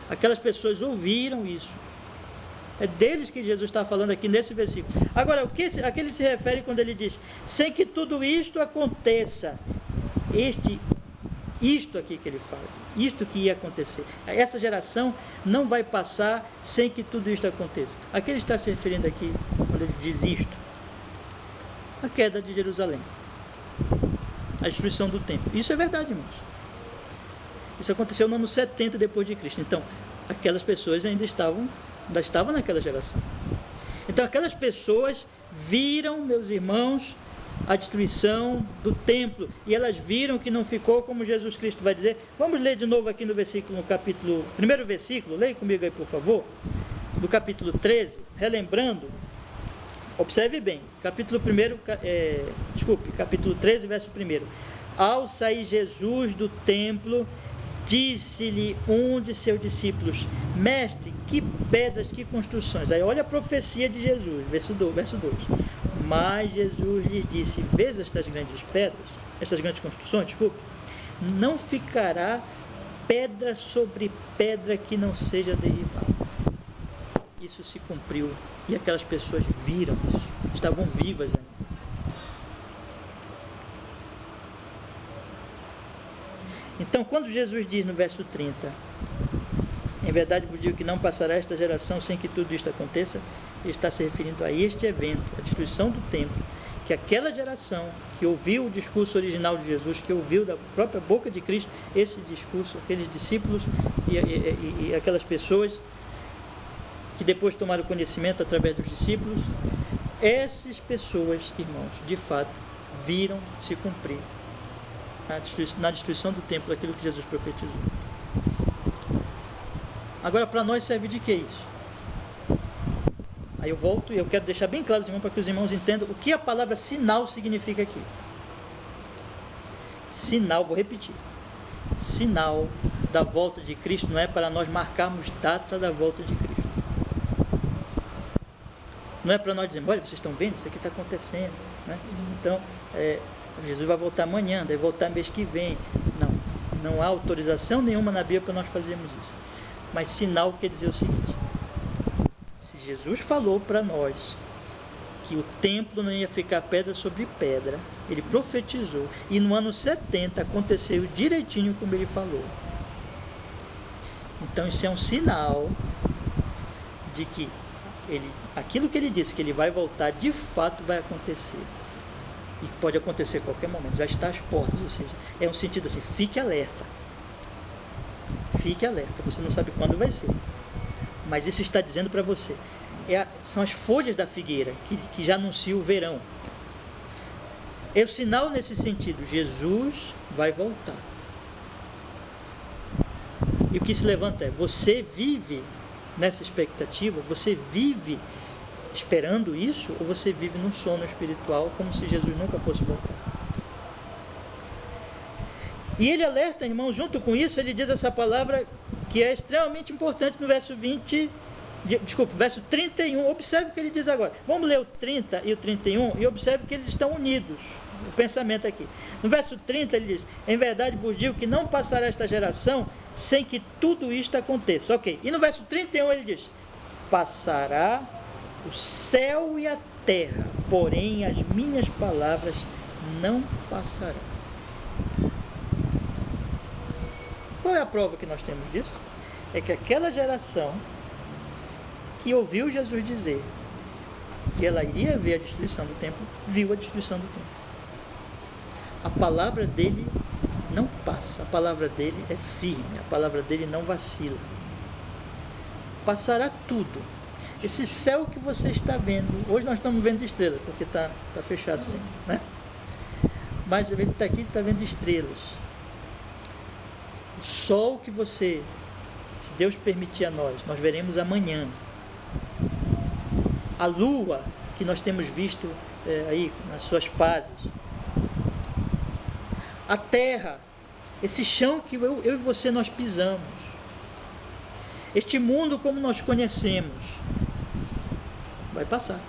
S1: Aquelas pessoas ouviram isso. É deles que Jesus está falando aqui nesse versículo. Agora, a que ele se refere quando ele diz sem que tudo isto aconteça? Isto aqui que ele fala, isto que ia acontecer. Essa geração não vai passar sem que tudo isto aconteça. A que ele está se referindo aqui quando ele diz isto? A queda de Jerusalém, a destruição do templo. Isso é verdade, irmãos. Isso aconteceu no ano 70 depois de Cristo. Então, aquelas pessoas ainda estavam naquela geração. Então, aquelas pessoas viram, meus irmãos, a destruição do templo, e elas viram que não ficou como Jesus Cristo vai dizer. Vamos ler de novo aqui no primeiro versículo, leia comigo aí, por favor, do capítulo 13, relembrando, observe bem, capítulo 13, verso 1. Ao sair Jesus do templo, disse-lhe um de seus discípulos: mestre, que pedras, que construções. Aí olha a profecia de Jesus, verso 2. Mas Jesus lhes disse: vês estas grandes pedras, estas grandes construções, não ficará pedra sobre pedra que não seja derribada. Isso se cumpriu, e aquelas pessoas viram isso, estavam vivas ainda. Então, quando Jesus diz no verso 30, em verdade vos digo que não passará esta geração sem que tudo isto aconteça, ele está se referindo a este evento, a destruição do templo, que aquela geração que ouviu o discurso original de Jesus, que ouviu da própria boca de Cristo esse discurso, aqueles discípulos e aquelas pessoas que depois tomaram conhecimento através dos discípulos, essas pessoas, irmãos, de fato, viram se cumprir na destruição do templo aquilo que Jesus profetizou. Agora, para nós serve de que isso? Aí eu volto e eu quero deixar bem claro, irmãos, para que os irmãos entendam o que a palavra sinal significa aqui. Sinal, vou repetir. Sinal da volta de Cristo não é para nós marcarmos data da volta de Cristo. Não é para nós dizermos: olha, vocês estão vendo, isso aqui está acontecendo, né? Então, Jesus vai voltar amanhã, deve voltar mês que vem. Não há autorização nenhuma na Bíblia para nós fazermos isso. Mas sinal quer dizer o seguinte: se Jesus falou para nós que o templo não ia ficar pedra sobre pedra, ele profetizou, e no ano 70 aconteceu direitinho como ele falou. Então isso é um sinal de que aquilo que ele disse que ele vai voltar, de fato vai acontecer. E pode acontecer a qualquer momento, já está às portas. Ou seja, é um sentido assim: fique alerta. Fique alerta, você não sabe quando vai ser, mas isso está dizendo para você. São as folhas da figueira que já anunciam o verão. É o sinal nesse sentido: Jesus vai voltar. E o que se levanta é: você vive nessa expectativa? Você vive esperando isso, ou você vive num sono espiritual como se Jesus nunca fosse voltar? E ele alerta, irmão, junto com isso, ele diz essa palavra que é extremamente importante no verso 31. Observe o que ele diz agora. Vamos ler o 30 e o 31 e observe que eles estão unidos. O pensamento aqui. No verso 30 ele diz: em verdade vos digo que não passará esta geração sem que tudo isto aconteça. Ok. E no verso 31 ele diz: passará o céu e a terra, porém as minhas palavras não passarão. Qual é a prova que nós temos disso? É que aquela geração que ouviu Jesus dizer que ela iria ver a destruição do templo, viu a destruição do templo. A palavra dele não passa, a palavra dele é firme, a palavra dele não vacila. Passará tudo. Esse céu que você está vendo, hoje nós estamos vendo estrelas, porque está fechado, né? Mas ele está aqui, está vendo estrelas. O sol que você, se Deus permitir a nós veremos amanhã. A lua que nós temos visto aí nas suas fases. A terra, esse chão que eu e você nós pisamos. Este mundo como nós conhecemos vai passar.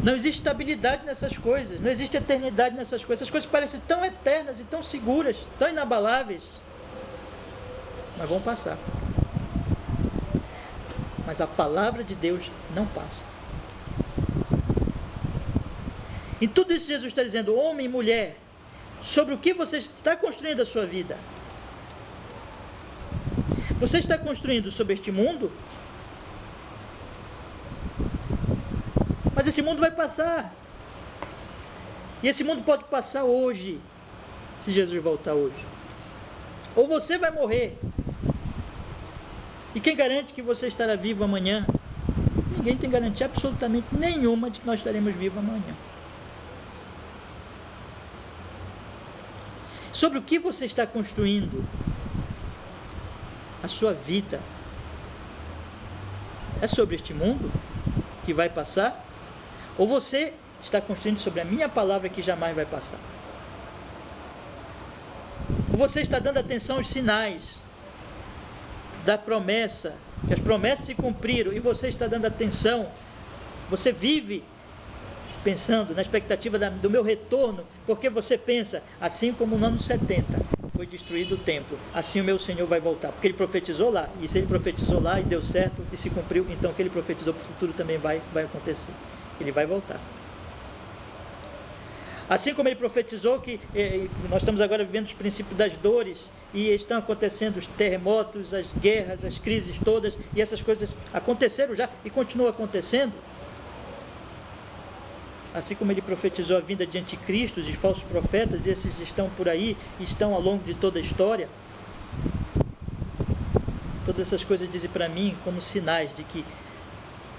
S1: Não existe estabilidade nessas coisas, não existe eternidade nessas coisas. Essas coisas parecem tão eternas e tão seguras, tão inabaláveis, mas vão passar. Mas a palavra de Deus não passa. Em tudo isso Jesus está dizendo: homem e mulher, sobre o que você está construindo a sua vida? Você está construindo sobre este mundo? Mas esse mundo vai passar. E esse mundo pode passar hoje, se Jesus voltar hoje. Ou você vai morrer. E quem garante que você estará vivo amanhã? Ninguém tem garantia absolutamente nenhuma de que nós estaremos vivos amanhã. Sobre o que você está construindo a sua vida? É sobre este mundo que vai passar? Ou você está construindo sobre a minha palavra que jamais vai passar? Ou você está dando atenção aos sinais da promessa, que as promessas se cumpriram, e você está dando atenção, você vive pensando na expectativa do meu retorno, porque você pensa, assim como no ano 70 foi destruído o templo, assim o meu Senhor vai voltar, porque ele profetizou lá, e se ele profetizou lá e deu certo e se cumpriu, então o que ele profetizou para o futuro também vai acontecer, ele vai voltar. Assim como ele profetizou que nós estamos agora vivendo os princípios das dores, e estão acontecendo os terremotos, as guerras, as crises todas, e essas coisas aconteceram já e continuam acontecendo. Assim como ele profetizou a vinda de anticristos e falsos profetas, e esses estão por aí, estão ao longo de toda a história. Todas essas coisas dizem para mim como sinais de que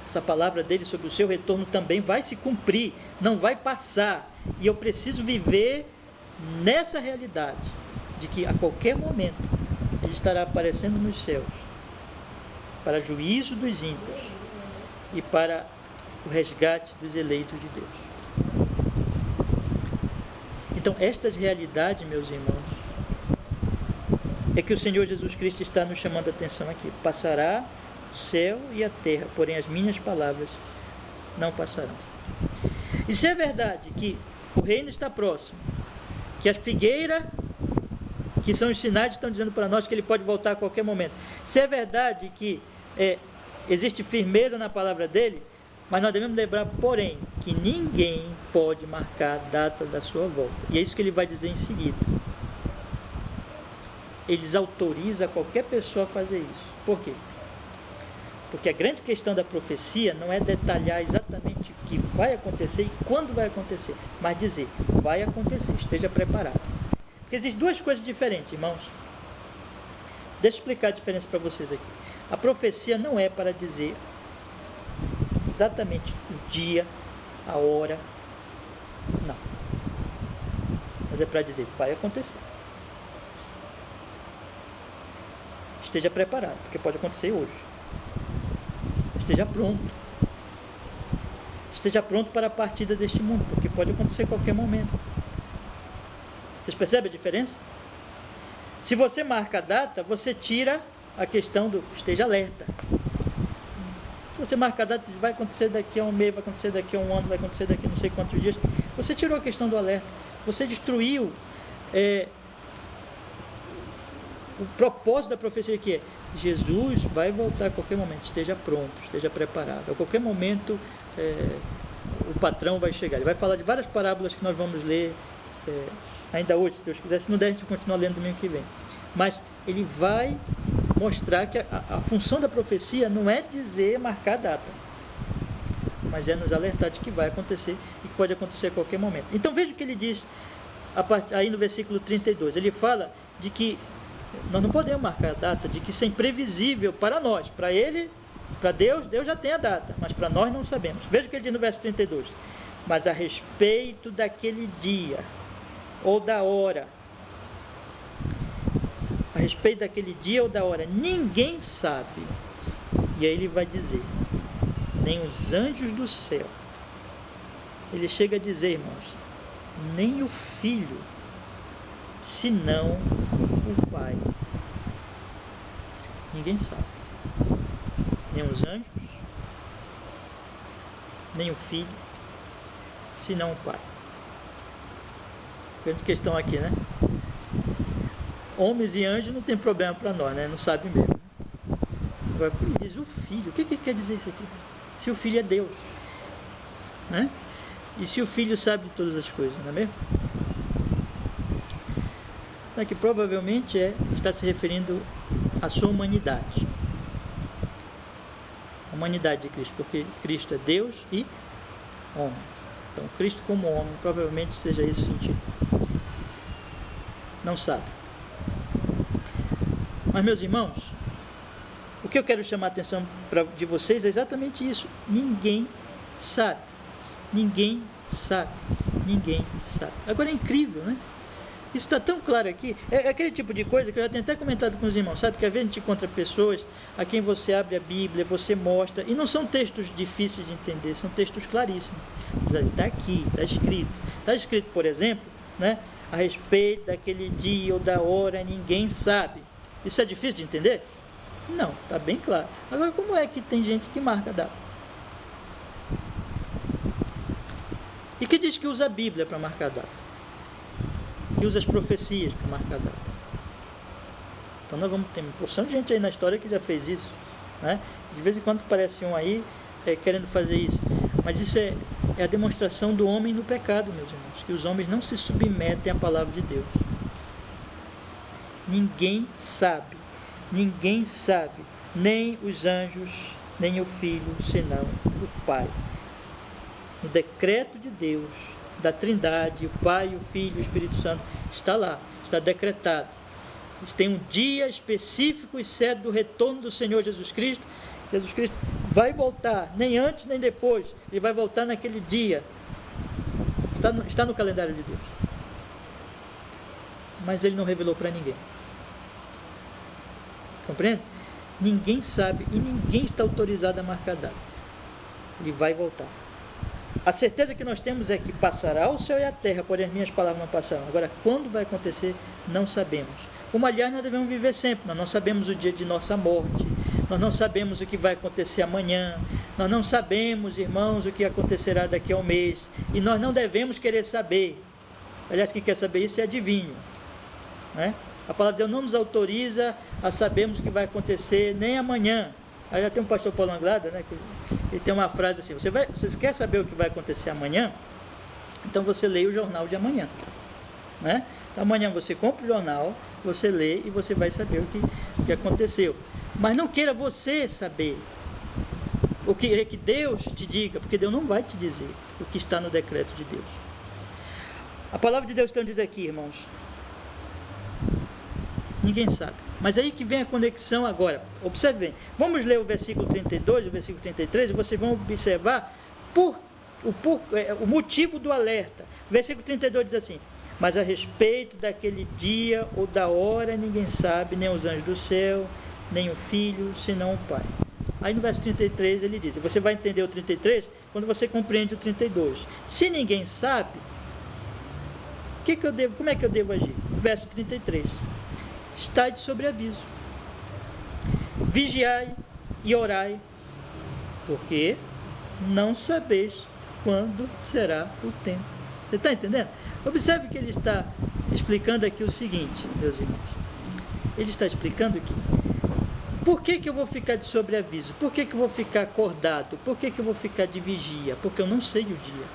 S1: essa palavra dele sobre o seu retorno também vai se cumprir, não vai passar. E eu preciso viver nessa realidade de que a qualquer momento ele estará aparecendo nos céus para juízo dos ímpios e para o resgate dos eleitos de Deus. Então, estas realidades, meus irmãos, é que o Senhor Jesus Cristo está nos chamando a atenção aqui. Passará o céu e a terra, porém as minhas palavras não passarão. E se é verdade que o reino está próximo, que a figueira, que são os sinais, estão dizendo para nós que ele pode voltar a qualquer momento. Se é verdade que existe firmeza na palavra dele, mas nós devemos lembrar, porém, que ninguém pode marcar a data da sua volta. E é isso que ele vai dizer em seguida. Ele autoriza qualquer pessoa a fazer isso. Por quê? Porque a grande questão da profecia não é detalhar exatamente o que vai acontecer e quando vai acontecer, mas dizer, vai acontecer, esteja preparado. Porque existem duas coisas diferentes, irmãos. Deixa eu explicar a diferença para vocês aqui. A profecia não é para dizer exatamente o dia, a hora, não. Mas é para dizer, vai acontecer. esteja preparado, porque pode acontecer hoje. Esteja pronto. Esteja pronto para a partida deste mundo, porque pode acontecer a qualquer momento. Vocês percebem a diferença? Se você marca a data, você tira a questão do esteja alerta. Se você marca a data, diz vai acontecer daqui a um mês, vai acontecer daqui a um ano, vai acontecer daqui a não sei quantos dias. Você tirou a questão do alerta. Você destruiu o propósito da profecia, que é Jesus vai voltar a qualquer momento. Esteja pronto, esteja preparado. A qualquer momento o patrão vai chegar. Ele vai falar de várias parábolas que nós vamos ler ainda hoje, se Deus quiser. Se não der, a gente continua lendo domingo que vem. Mas ele vai mostrar que a função da profecia não é dizer, marcar a data, mas é nos alertar de que vai acontecer e que pode acontecer a qualquer momento. Então veja o que ele diz aí no versículo 32. Ele fala de que nós não podemos marcar a data, de que isso é imprevisível para nós. Para ele, para Deus já tem a data, mas para nós não sabemos. Veja o que ele diz no verso 32. Mas a respeito daquele dia ou da hora, a respeito daquele dia ou da hora, ninguém sabe. E aí ele vai dizer, nem os anjos do céu. Ele chega a dizer, irmãos, nem o Filho, senão o Pai. Ninguém sabe. Nem os anjos, nem o Filho, senão o Pai. Grande questão aqui, né? Homens e anjos não tem problema para nós, né? Não sabe mesmo. Agora, ele diz o Filho. O que quer dizer isso aqui? Se o Filho é Deus, né? E se o Filho sabe de todas as coisas, não é mesmo? Então, que provavelmente está se referindo à sua humanidade. A humanidade de Cristo, porque Cristo é Deus e homem. Então, Cristo como homem, provavelmente seja esse o sentido. Não sabe. Mas, meus irmãos, o que eu quero chamar a atenção de vocês é exatamente isso. Ninguém sabe. Ninguém sabe. Ninguém sabe. Agora é incrível, né? Isso está tão claro aqui. É aquele tipo de coisa que eu já tenho até comentado com os irmãos. Sabe que às vezes a gente encontra pessoas a quem você abre a Bíblia, você mostra, e não são textos difíceis de entender, são textos claríssimos. Está aqui, está escrito. Está escrito, por exemplo, né, a respeito daquele dia ou da hora, ninguém sabe. Isso é difícil de entender? Não, está bem claro. Agora, como é que tem gente que marca a data? E que diz que usa a Bíblia para marcar a data? Que usa as profecias para marcar a data? Então nós vamos ter uma porção de gente aí na história que já fez isso, né? De vez em quando aparece um aí querendo fazer isso. Mas isso é a demonstração do homem no pecado, meus irmãos. Que os homens não se submetem à palavra de Deus. Ninguém sabe, nem os anjos, nem o Filho, senão o Pai. No decreto de Deus, da Trindade, o Pai, o Filho e o Espírito Santo, está lá, está decretado. Tem um dia específico e certo do retorno do Senhor Jesus Cristo. Jesus Cristo vai voltar, nem antes nem depois, ele vai voltar naquele dia. Está no calendário de Deus. Mas ele não revelou para ninguém. Compreende? Ninguém sabe e ninguém está autorizado a marcar data. Ele vai voltar. A certeza que nós temos é que passará o céu e a terra, porém as minhas palavras não passarão. Agora, quando vai acontecer, não sabemos. Como, aliás, nós devemos viver sempre. Nós não sabemos o dia de nossa morte. Nós não sabemos o que vai acontecer amanhã. Nós não sabemos, irmãos, o que acontecerá daqui a um mês. E nós não devemos querer saber. Aliás, quem quer saber isso é adivinho, né? A palavra de Deus não nos autoriza a sabermos o que vai acontecer nem amanhã. Aí já tem um pastor Paulo Anglada, né, que ele tem uma frase assim: você quer saber o que vai acontecer amanhã? Então você lê o jornal de amanhã, né? Então, amanhã você compra o jornal, você lê e você vai saber o que aconteceu. Mas não queira você saber o que Deus te diga, porque Deus não vai te dizer o que está no decreto de Deus. A palavra de Deus então diz aqui, irmãos, ninguém sabe. Mas aí que vem a conexão agora. Observe bem. Vamos ler o versículo 32 e o versículo 33 e vocês vão observar o motivo do alerta. O versículo 32 diz assim: mas a respeito daquele dia ou da hora ninguém sabe, nem os anjos do céu, nem o filho, senão o Pai. Aí no verso 33 ele diz, e você vai entender o 33 quando você compreende o 32. Se ninguém sabe, como é que eu devo agir? Verso 33. Estai de sobreaviso. Vigiai e orai, porque não sabeis quando será o tempo. Você está entendendo? Observe que ele está explicando aqui o seguinte, meus irmãos. Ele está explicando que por que eu vou ficar de sobreaviso? Por que eu vou ficar acordado? Por que eu vou ficar de vigia? Porque eu não sei o dia.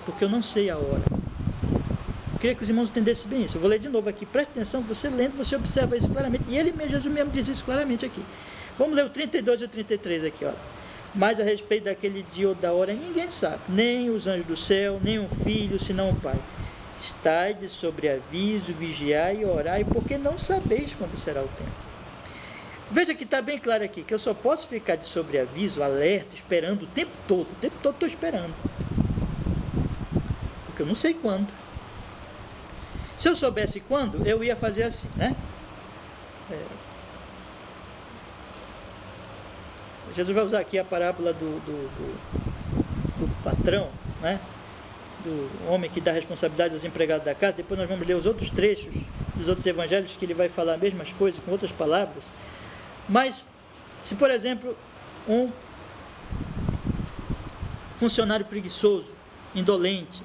S1: Porque eu não sei a hora. Eu queria que os irmãos entendessem bem isso. Eu vou ler de novo aqui. Preste atenção, você lendo, você observa isso claramente. E ele mesmo, Jesus mesmo diz isso claramente aqui. Vamos ler o 32 e o 33 aqui, ó. Mas a respeito daquele dia ou da hora, ninguém sabe. Nem os anjos do céu, nem o filho, senão o Pai. Estai de sobreaviso, vigiai e orai, porque não sabeis quando será o tempo. Veja que está bem claro aqui, que eu só posso ficar de sobreaviso, alerta, esperando o tempo todo estou esperando. Porque eu não sei quando. Se eu soubesse quando, eu ia fazer assim, né? Jesus vai usar aqui a parábola do patrão, né? Do homem que dá responsabilidade aos empregados da casa. Depois nós vamos ler os outros trechos dos outros evangelhos que ele vai falar as mesmas coisas com outras palavras. Mas, se por exemplo, um funcionário preguiçoso, indolente,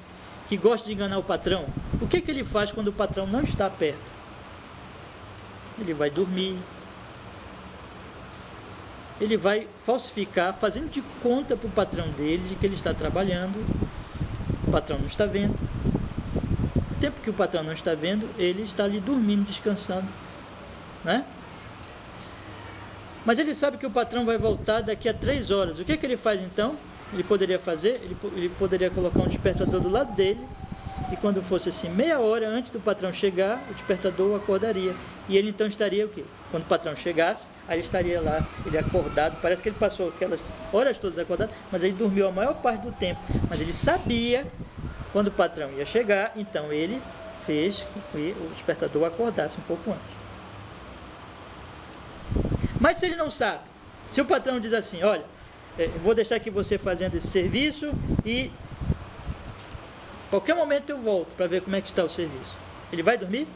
S1: que gosta de enganar o patrão, o que ele faz quando o patrão não está perto? Ele vai dormir, ele vai falsificar, fazendo de conta para o patrão dele de que ele está trabalhando, o patrão não está vendo. O tempo que o patrão não está vendo, ele está ali dormindo, descansando, né? Mas ele sabe que o patrão vai voltar daqui a 3 horas. O que ele faz então? Ele poderia fazer? Ele poderia colocar um despertador do lado dele, e quando fosse assim, meia hora antes do patrão chegar, o despertador o acordaria. E ele então estaria o quê? Quando o patrão chegasse, aí ele estaria lá, ele acordado. Parece que ele passou aquelas horas todas acordado, mas ele dormiu a maior parte do tempo. Mas ele sabia quando o patrão ia chegar, então ele fez com que o despertador acordasse um pouco antes. Mas se ele não sabe, se o patrão diz assim, olha, vou deixar aqui você fazendo esse serviço e qualquer momento eu volto para ver como é que está o serviço. Ele vai dormir?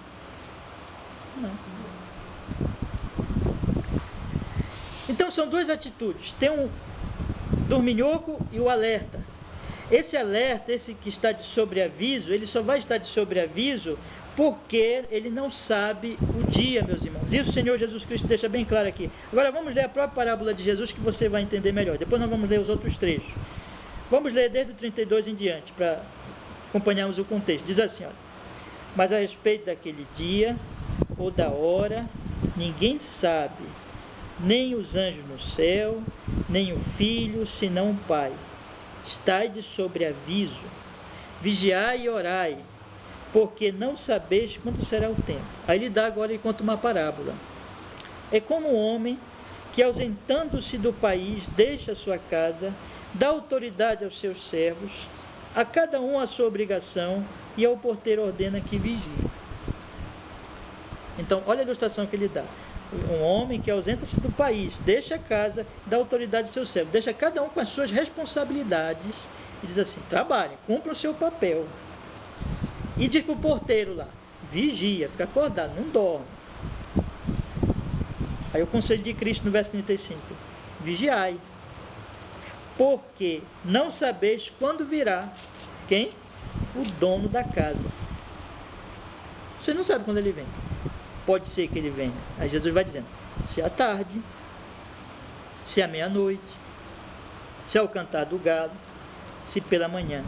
S1: Não. Então são duas atitudes. Tem um dorminhoco e o alerta. Esse alerta, esse que está de sobreaviso, ele só vai estar de sobreaviso porque ele não sabe o dia, meus irmãos. Isso o Senhor Jesus Cristo deixa bem claro aqui. Agora vamos ler a própria parábola de Jesus que você vai entender melhor. Depois nós vamos ler os outros trechos. Vamos ler desde o 32 em diante, para acompanharmos o contexto. Diz assim, olha, mas a respeito daquele dia ou da hora, ninguém sabe, nem os anjos no céu, nem o filho, senão o Pai. Estai de sobreaviso, vigiai e orai, porque não sabeis quando será o tempo. Aí ele dá agora e conta uma parábola. É como um homem que, ausentando-se do país, deixa a sua casa, dá autoridade aos seus servos, a cada um a sua obrigação, e ao porteiro ordena que vigie. Então, olha a ilustração que ele dá. Um homem que ausenta-se do país, deixa a casa, dá autoridade aos seus servos, deixa cada um com as suas responsabilidades, e diz assim, trabalhe, cumpra o seu papel. E diz para o porteiro lá, vigia, fica acordado, não dorme. Aí o conselho de Cristo no verso 35, vigiai, porque não sabeis quando virá, quem? O dono da casa. Você não sabe quando ele vem. Pode ser que ele venha. Aí Jesus vai dizendo, se é à tarde, se é à meia-noite, se é ao cantar do galo, se pela manhã.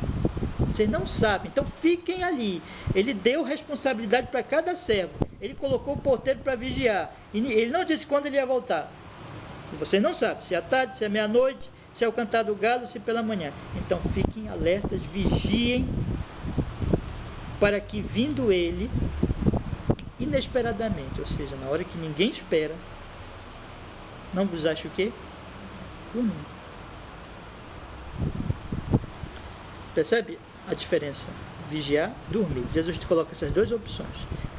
S1: Vocês não sabem, então fiquem ali. Ele deu responsabilidade para cada servo. Ele colocou o porteiro para vigiar. E ele não disse quando ele ia voltar. Vocês não sabem se é à tarde, se é meia-noite, se é o cantar do galo, se pela manhã. Então fiquem alertas, vigiem, para que vindo ele, inesperadamente, ou seja, na hora que ninguém espera, não vos ache o quê? Percebe a diferença? vigiar, dormir. Jesus te coloca essas duas opções.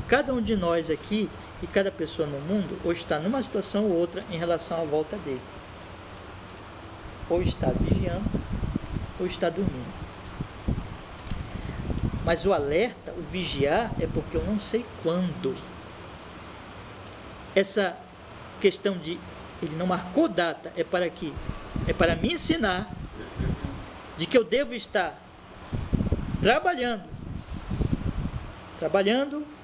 S1: Cada um de nós aqui e cada pessoa no mundo ou está numa situação ou outra em relação à volta dele. Ou está vigiando ou está dormindo. Mas o alerta, o vigiar, é porque eu não sei quando. Essa questão de ele não marcou data é para me ensinar de que eu devo estar trabalhando,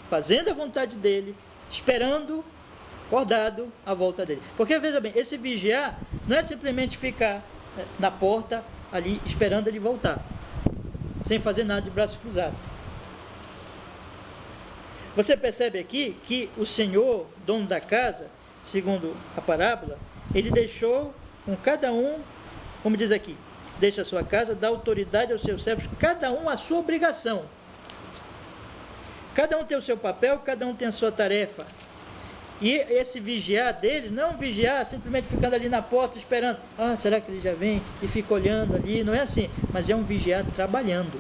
S1: fazendo a vontade dele, esperando, acordado, a volta dele. Porque, veja bem, esse vigiar não é simplesmente ficar na porta ali esperando ele voltar, sem fazer nada, de braços cruzados. Você percebe aqui que o Senhor, dono da casa, segundo a parábola, ele deixou com cada um, como diz aqui, deixa a sua casa, dá autoridade aos seus servos, cada um a sua obrigação. Cada um tem o seu papel, cada um tem a sua tarefa. E esse vigiar deles, não vigiar simplesmente ficando ali na porta esperando, será que ele já vem? E fica olhando ali, não é assim, mas é um vigiar trabalhando.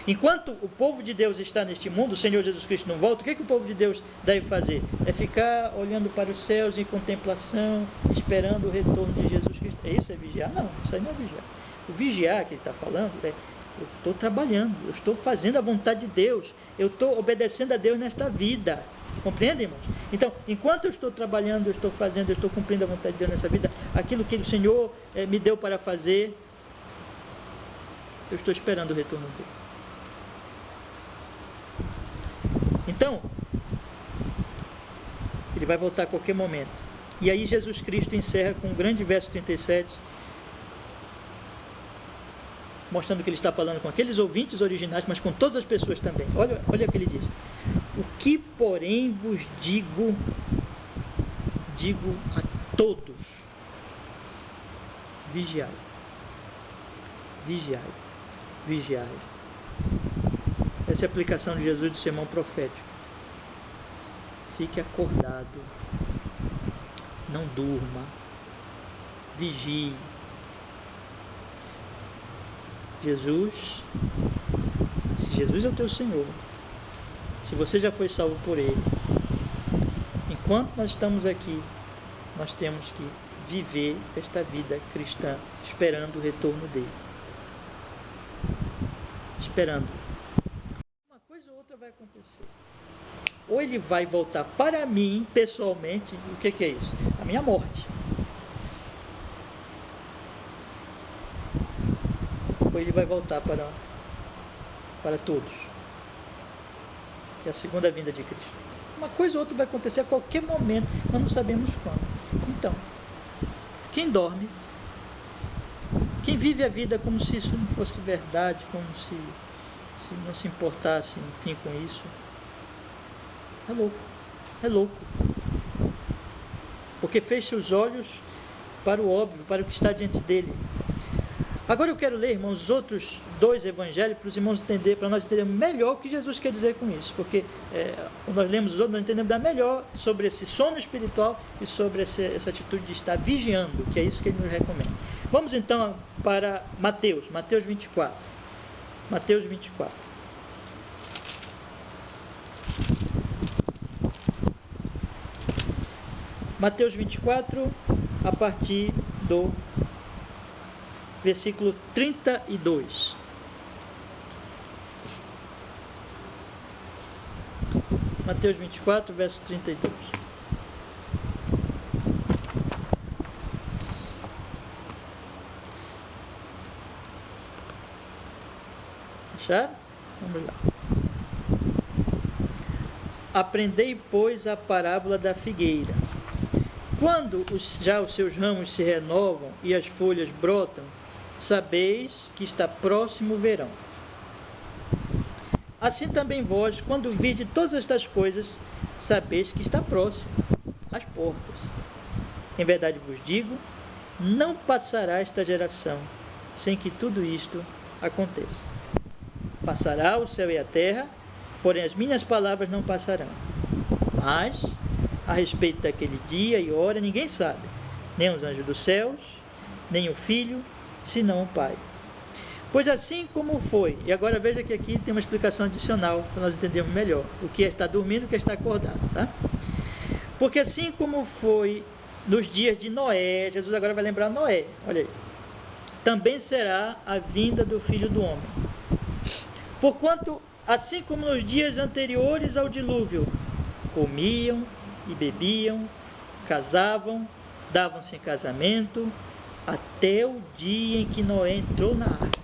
S1: Enquanto o povo de Deus está neste mundo, o Senhor Jesus Cristo não volta, o que o povo de Deus deve fazer? É ficar olhando para os céus em contemplação, esperando o retorno de Jesus Cristo. Isso é vigiar? Não, isso aí não é vigiar. O vigiar que ele está falando é, eu estou trabalhando, eu estou fazendo a vontade de Deus, eu estou obedecendo a Deus nesta vida. Compreendem, irmãos? Então, enquanto eu estou trabalhando, eu estou fazendo, eu estou cumprindo a vontade de Deus nessa vida, aquilo que o Senhor me deu para fazer, eu estou esperando o retorno dele. Então, ele vai voltar a qualquer momento. E aí Jesus Cristo encerra com um grande verso 37, mostrando que ele está falando com aqueles ouvintes originais, mas com todas as pessoas também. Olha o que ele diz. O que, porém, vos digo a todos: vigiai, vigiai, vigiai. Essa é a aplicação de Jesus do sermão profético. Fique acordado, não durma, vigie. Se Jesus é o teu Senhor, se você já foi salvo por Ele, enquanto nós estamos aqui, nós temos que viver esta vida cristã, esperando o retorno dele. Esperando. Uma coisa ou outra vai acontecer. Ou ele vai voltar para mim, pessoalmente, o que é isso? A minha morte. Ou ele vai voltar para todos. Que é a segunda vinda de Cristo. Uma coisa ou outra vai acontecer a qualquer momento, nós não sabemos quando. Então, quem dorme, quem vive a vida como se isso não fosse verdade, como se não se importasse, enfim, com isso, é louco. Porque fecha os olhos para o óbvio, para o que está diante dele. Agora eu quero ler, irmãos, os outros dois evangelhos para os irmãos entenderem, para nós entendermos melhor o que Jesus quer dizer com isso. Porque quando nós lemos os outros, nós entendemos melhor sobre esse sono espiritual e sobre essa atitude de estar vigiando, que é isso que ele nos recomenda. Vamos então para Mateus 24. Mateus 24. Mateus 24, a partir do versículo 32. Mateus 24, verso 32. Acharam? Vamos lá. Aprendei, pois, a parábola da figueira. Quando já os seus ramos se renovam e as folhas brotam, sabeis que está próximo o verão. Assim também vós, quando virdes todas estas coisas, sabeis que está próximo, às portas. Em verdade vos digo, não passará esta geração sem que tudo isto aconteça. Passará o céu e a terra, porém as minhas palavras não passarão. Mas, a respeito daquele dia e hora, ninguém sabe, nem os anjos dos céus, nem o Filho, senão o Pai. Pois assim como foi, e agora veja que aqui tem uma explicação adicional para nós entendermos melhor o que é estar dormindo e o que é estar acordado, tá? Porque assim como foi nos dias de Noé, Jesus agora vai lembrar Noé, olha aí, também será a vinda do Filho do Homem. Porquanto, assim como nos dias anteriores ao dilúvio, comiam e bebiam, casavam, davam-se em casamento, até o dia em que Noé entrou na arca.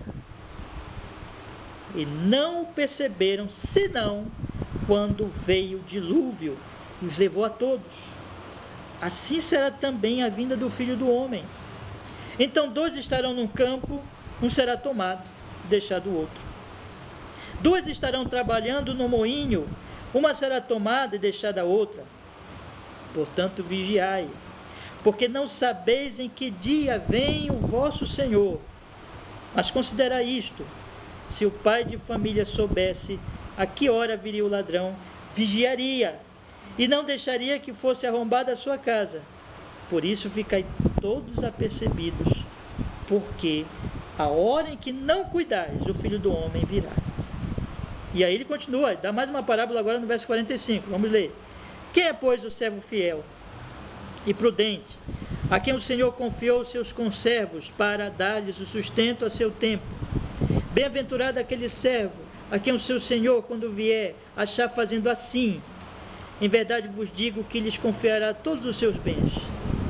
S1: E não o perceberam, senão quando veio o dilúvio e os levou a todos. Assim será também a vinda do Filho do Homem. Então 2 estarão num campo, um será tomado, deixado o outro. 2 estarão trabalhando no moinho, uma será tomada e deixada a outra. Portanto, vigiai, porque não sabeis em que dia vem o vosso Senhor. Mas considerai isto: se o pai de família soubesse a que hora viria o ladrão, vigiaria, e não deixaria que fosse arrombada a sua casa. Por isso ficai todos apercebidos, porque a hora em que não cuidais, o Filho do Homem virá. E aí ele continua, dá mais uma parábola agora no verso 45, vamos ler. Quem é, pois, o servo fiel e prudente, a quem o Senhor confiou os seus conservos para dar-lhes o sustento a seu tempo? Bem-aventurado aquele servo a quem o seu Senhor, quando vier, achar fazendo assim. Em verdade vos digo que lhes confiará todos os seus bens.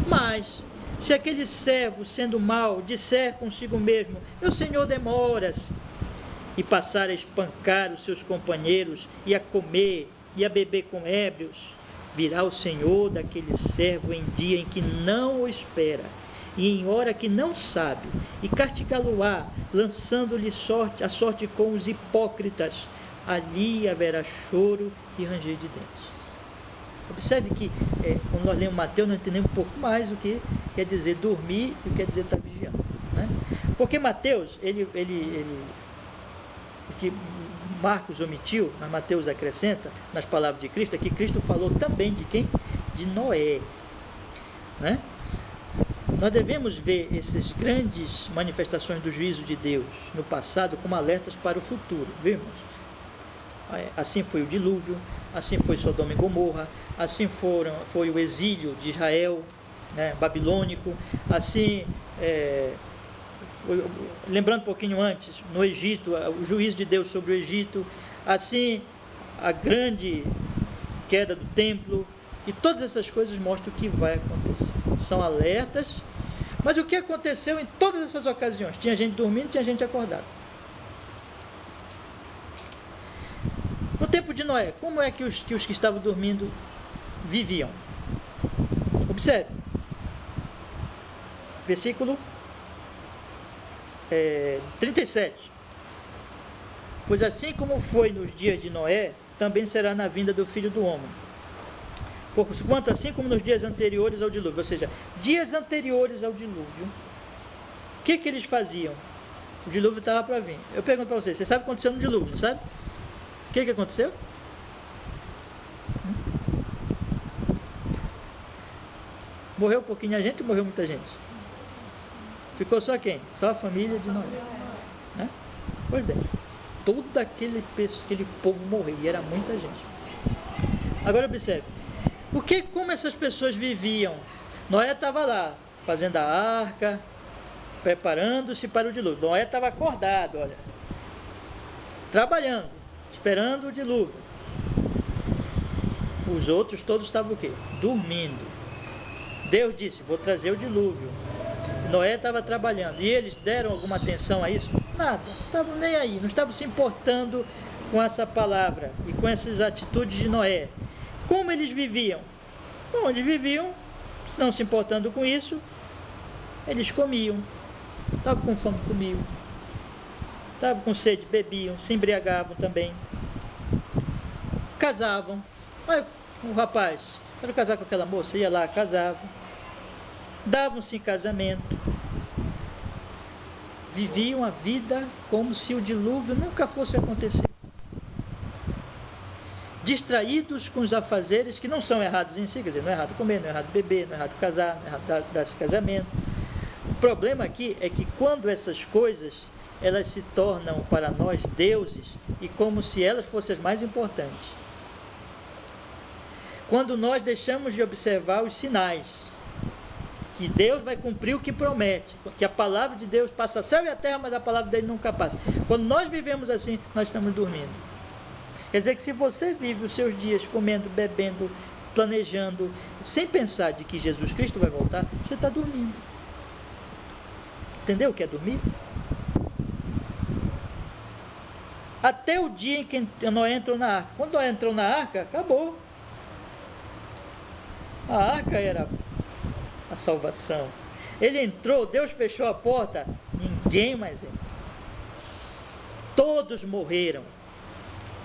S1: Mas, se aquele servo, sendo mau, disser consigo mesmo: meu Senhor demora-se, e passar a espancar os seus companheiros, e a comer, e a beber com ébrios, virá o Senhor daquele servo em dia em que não o espera, e em hora que não sabe, e castigá-lo-á, lançando-lhe a sorte com os hipócritas. Ali haverá choro e ranger de dentes. Observe que quando nós lemos Mateus, nós entendemos um pouco mais o que quer dizer dormir e o que quer dizer estar vigiando, né? Porque Mateus, o que Marcos omitiu, mas Mateus acrescenta nas palavras de Cristo, é que Cristo falou também de quem? De Noé, né? Nós devemos ver essas grandes manifestações do juízo de Deus no passado como alertas para o futuro, viu, irmãos? Assim foi o dilúvio, assim foi Sodoma e Gomorra, assim foi o exílio de Israel, né, babilônico, assim, lembrando um pouquinho antes, no Egito, o juízo de Deus sobre o Egito, assim, a grande queda do templo, e todas essas coisas mostram o que vai acontecer. São alertas, mas o que aconteceu em todas essas ocasiões? Tinha gente dormindo, tinha gente acordada. No tempo de Noé, como é que os que estavam dormindo viviam? Observe. Versículo 37. Pois assim como foi nos dias de Noé, também será na vinda do Filho do Homem. Porquanto assim como nos dias anteriores ao dilúvio, ou seja, dias anteriores ao dilúvio, o que eles faziam? O dilúvio estava para vir. Eu pergunto para vocês sabe o que aconteceu no dilúvio, não sabe? O que aconteceu? Morreu um pouquinho a gente ou morreu muita gente? Ficou só quem? Só a família de Noé, né? Pois bem, todo aquele povo morreu, e era muita gente. Agora observe, como essas pessoas viviam? Noé estava lá, fazendo a arca, preparando-se para o dilúvio. Noé estava acordado, olha, trabalhando, esperando o dilúvio. Os outros todos estavam o quê? Dormindo. Deus disse: vou trazer o dilúvio. Noé estava trabalhando. E eles deram alguma atenção a isso? Nada. Não estavam nem aí. Não estavam se importando com essa palavra e com essas atitudes de Noé. Como eles viviam? Bom, eles viviam, não se importando com isso, eles comiam. Estavam com fome, comiam. Estavam com sede, bebiam, se embriagavam também. Casavam. Olha, o rapaz, quero casar com aquela moça, ia lá, casava. Davam-se em casamento. Viviam a vida como se o dilúvio nunca fosse acontecer. Distraídos com os afazeres que não são errados em si, quer dizer, não é errado comer, não é errado beber, não é errado casar, não é errado dar-se casamento. O problema aqui é que quando essas coisas elas se tornam para nós deuses e como se elas fossem as mais importantes. Quando nós deixamos de observar os sinais, que Deus vai cumprir o que promete, que a palavra de Deus passa céu e a terra, mas a palavra dele nunca passa. Quando nós vivemos assim, nós estamos dormindo. Quer dizer que se você vive os seus dias comendo, bebendo, planejando, sem pensar de que Jesus Cristo vai voltar, você está dormindo. Entendeu o que é dormir? Até o dia em que Noé entrou na arca. Quando Noé entrou na arca, acabou. A arca era a salvação. Ele entrou, Deus fechou a porta, ninguém mais entra. Todos morreram.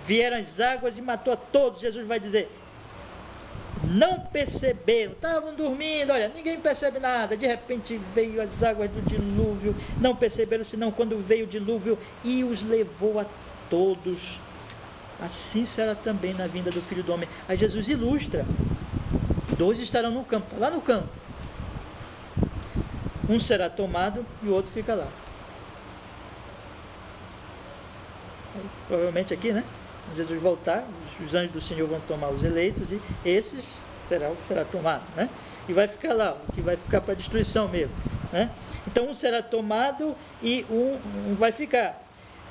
S1: Vieram as águas e matou a todos. Jesus vai dizer, não perceberam, estavam dormindo, olha, ninguém percebe nada, de repente veio as águas do dilúvio, não perceberam senão quando veio o dilúvio e os levou a todos. Assim será também na vinda do Filho do Homem. Aí Jesus ilustra, 2 estarão no campo, lá no campo, um será tomado e o outro fica lá. Aí, provavelmente aqui, né? Quando Jesus voltar, os anjos do Senhor vão tomar os eleitos e esses será o que será tomado, né? E vai ficar lá, o que vai ficar para destruição mesmo, né? Então um será tomado e um vai ficar.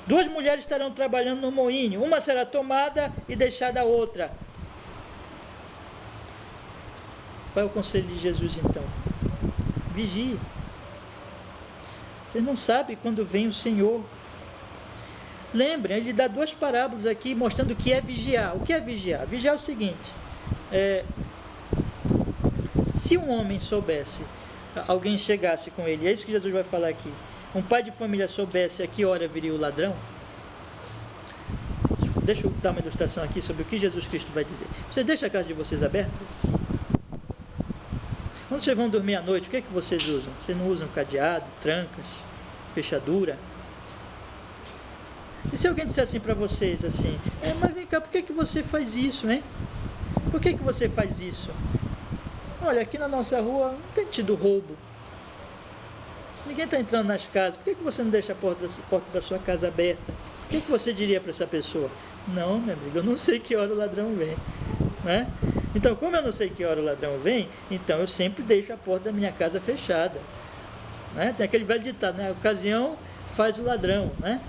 S1: 2 mulheres estarão trabalhando no moinho, uma será tomada e deixada a outra. Qual é o conselho de Jesus então? Vigie. Você não sabe quando vem o Senhor. Lembrem, ele dá 2 parábolas aqui mostrando o que é vigiar. O que é vigiar? Vigiar é o seguinte, se um homem soubesse, alguém chegasse com ele, é isso que Jesus vai falar aqui, um pai de família soubesse a que hora viria o ladrão, deixa eu dar uma ilustração aqui sobre o que Jesus Cristo vai dizer. Vocês deixam a casa de vocês aberta? Quando vocês vão dormir à noite, o que é que vocês usam? Vocês não usam cadeado, trancas, fechadura? E se alguém disser assim para vocês, assim, mas vem cá, por que você faz isso, hein? Por que você faz isso? Olha, aqui na nossa rua não tem tido roubo. Ninguém está entrando nas casas. Por que você não deixa a porta da sua casa aberta? O que você diria para essa pessoa? Não, meu amigo, eu não sei que hora o ladrão vem, né? Então, como eu não sei que hora o ladrão vem, então eu sempre deixo a porta da minha casa fechada, né? Tem aquele velho ditado, né? A ocasião faz o ladrão, né?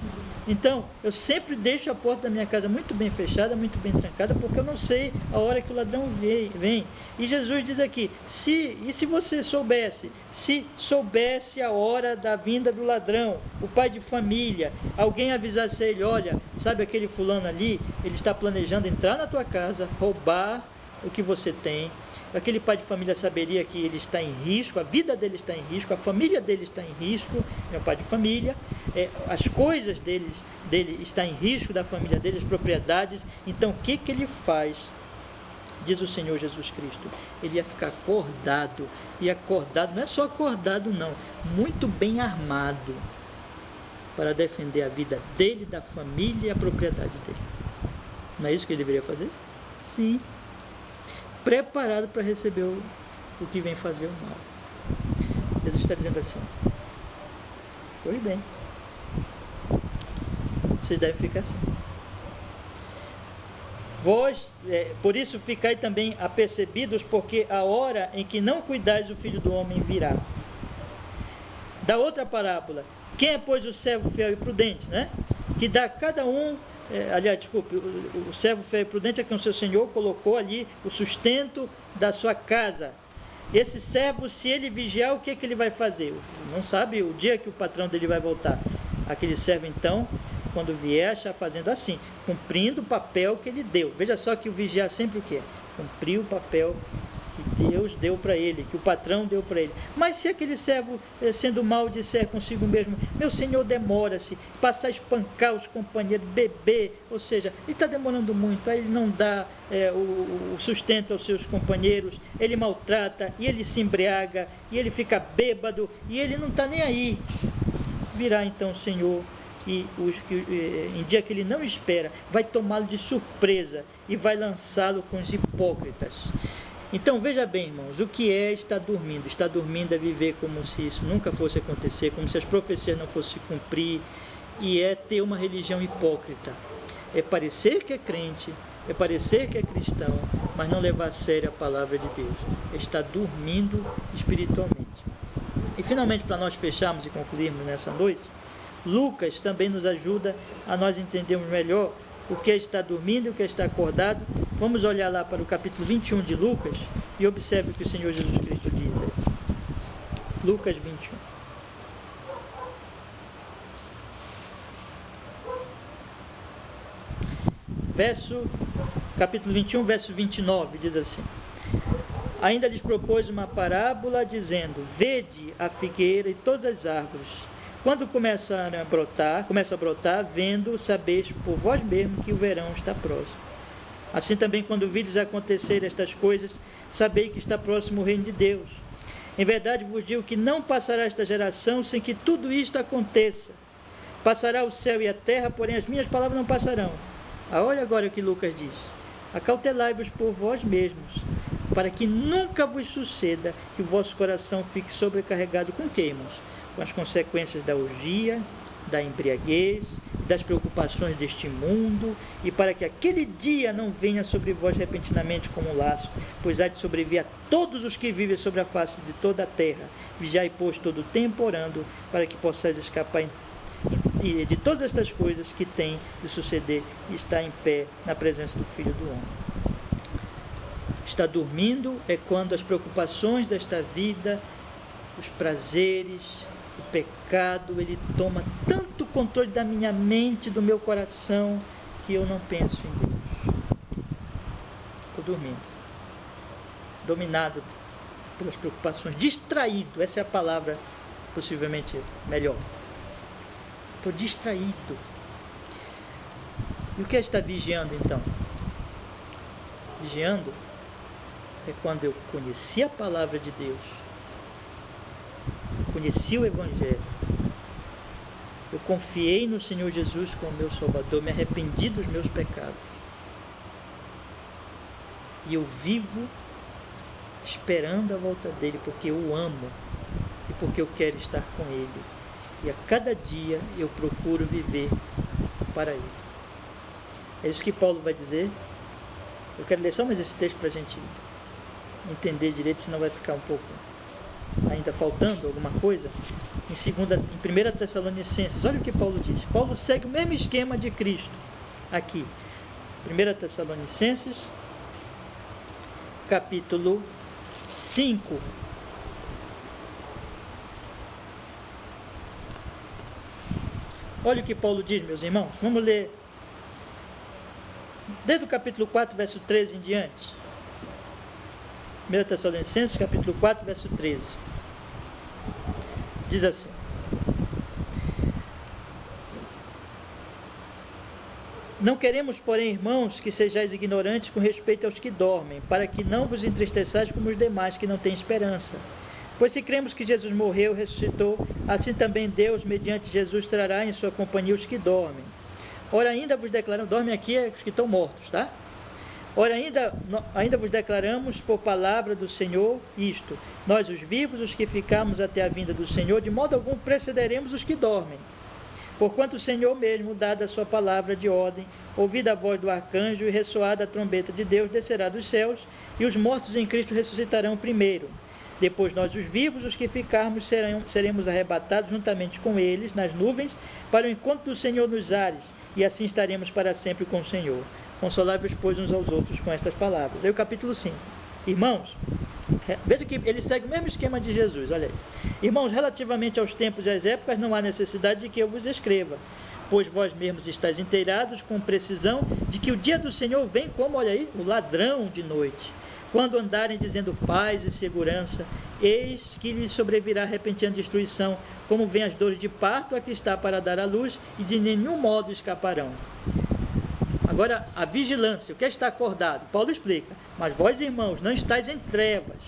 S1: Então, eu sempre deixo a porta da minha casa muito bem fechada, muito bem trancada, porque eu não sei a hora que o ladrão vem. E Jesus diz aqui, se você soubesse, se soubesse a hora da vinda do ladrão, o pai de família, alguém avisasse ele, olha, sabe aquele fulano ali, ele está planejando entrar na tua casa, roubar o que você tem. Aquele pai de família saberia que ele está em risco, a vida dele está em risco, a família dele está em risco, é o pai de família, as coisas dele estão em risco, da família dele, as propriedades. Então o que ele faz? Diz o Senhor Jesus Cristo, ele ia ficar acordado, e acordado, não é só acordado não, muito bem armado, para defender a vida dele, da família e a propriedade dele. Não é isso que ele deveria fazer? Sim. Preparado para receber o que vem fazer o mal. Jesus está dizendo assim, pois bem, vocês devem ficar assim. Vós, por isso ficai também apercebidos, porque a hora em que não cuidais o Filho do Homem virá. Da outra parábola, quem é, pois, o servo fiel e prudente, né? Que dá a cada um, o servo fiel e prudente é que o seu senhor colocou ali o sustento da sua casa. Esse servo, se ele vigiar, o que ele vai fazer? Não sabe o dia que o patrão dele vai voltar. Aquele servo, então, quando vier, está fazendo assim, cumprindo o papel que ele deu. Veja só que o vigiar sempre o que é? Cumprir o papel que Deus deu para ele, que o patrão deu para ele. Mas se aquele servo, sendo mal, disser consigo mesmo, meu senhor demora-se, passar a espancar os companheiros, beber, ou seja, ele está demorando muito, aí ele não dá o sustento aos seus companheiros, ele maltrata, e ele se embriaga, e ele fica bêbado, e ele não está nem aí. Virá então o Senhor, e em dia que ele não espera, vai tomá-lo de surpresa, e vai lançá-lo com os hipócritas. Então veja bem, irmãos, o que é estar dormindo? Estar dormindo é viver como se isso nunca fosse acontecer, como se as profecias não fossem se cumprir, e é ter uma religião hipócrita. É parecer que é crente, é parecer que é cristão, mas não levar a sério a palavra de Deus. Está dormindo espiritualmente. E finalmente, para nós fecharmos e concluirmos nessa noite, Lucas também nos ajuda a nós entendermos melhor o que é estar dormindo e o que é estar acordado. Vamos olhar lá para o capítulo 21 de Lucas e observe o que o Senhor Jesus Cristo diz aí. Lucas 21. Capítulo 21, verso 29, diz assim: Ainda lhes propôs uma parábola, dizendo: Vede a figueira e todas as árvores. Quando começa a brotar, vendo, sabeis por vós mesmos que o verão está próximo. Assim também, quando vides acontecer estas coisas, sabei que está próximo o reino de Deus. Em verdade vos digo que não passará esta geração sem que tudo isto aconteça. Passará o céu e a terra, porém as minhas palavras não passarão. Olha agora o que Lucas diz: Acautelai-vos por vós mesmos, para que nunca vos suceda que o vosso coração fique sobrecarregado com quê, irmãos? Com as consequências da orgia, da embriaguez, das preocupações deste mundo, e para que aquele dia não venha sobre vós repentinamente como um laço, pois há de sobreviver a todos os que vivem sobre a face de toda a terra. Vigiai, pois, todo o tempo orando, para que possais escapar de todas estas coisas que têm de suceder e estar em pé na presença do Filho do Homem. Estar dormindo é quando as preocupações desta vida, os prazeres, o pecado, ele toma tanto controle da minha mente, do meu coração, que eu não penso em Deus. Estou dormindo, dominado pelas preocupações, distraído, essa é a palavra possivelmente melhor. Estou distraído. E o que é estar vigiando então? Vigiando é quando eu conheci a palavra de Deus, conheci o Evangelho, eu confiei no Senhor Jesus como meu Salvador, me arrependi dos meus pecados, e eu vivo esperando a volta dele, porque eu o amo e porque eu quero estar com ele, e a cada dia eu procuro viver para ele. É isso que Paulo vai dizer. Eu quero ler só mais esse texto para a gente entender direito, senão vai ficar um pouco ainda faltando alguma coisa. Em 1 Tessalonicenses, olha o que Paulo diz. Paulo segue o mesmo esquema de Cristo aqui. 1 Tessalonicenses, capítulo 5. Olha o que Paulo diz, meus irmãos. Vamos ler desde o capítulo 4, verso 13 em diante. 1 Tessalonicenses, capítulo 4, verso 13. Diz assim: Não queremos, porém, irmãos, que sejais ignorantes com respeito aos que dormem, para que não vos entristeçais como os demais que não têm esperança. Pois se cremos que Jesus morreu e ressuscitou, assim também Deus, mediante Jesus, trará em sua companhia os que dormem. Ora, ainda vos declaramos, dormem aqui é os que estão mortos, tá? Ora, ainda vos declaramos por palavra do Senhor isto: nós, os vivos, os que ficamos até a vinda do Senhor, de modo algum precederemos os que dormem. Porquanto o Senhor mesmo, dada a sua palavra de ordem, ouvida a voz do arcanjo e ressoada a trombeta de Deus, descerá dos céus, e os mortos em Cristo ressuscitarão primeiro. Depois nós, os vivos, os que ficarmos, seremos arrebatados juntamente com eles nas nuvens, para o encontro do Senhor nos ares, e assim estaremos para sempre com o Senhor. Consolai-vos, pois, uns aos outros com estas palavras. Aí o capítulo 5. Irmãos, veja que ele segue o mesmo esquema de Jesus, olha aí. Irmãos, relativamente aos tempos e às épocas, não há necessidade de que eu vos escreva, pois vós mesmos estáis inteirados com precisão de que o dia do Senhor vem como, olha aí, o ladrão de noite. Quando andarem dizendo paz e segurança, eis que lhes sobrevirá repentina destruição, como vem as dores de parto a que está para dar à luz, e de nenhum modo escaparão. Agora, a vigilância, o que é estar acordado? Paulo explica: mas vós, irmãos, não estáis em trevas,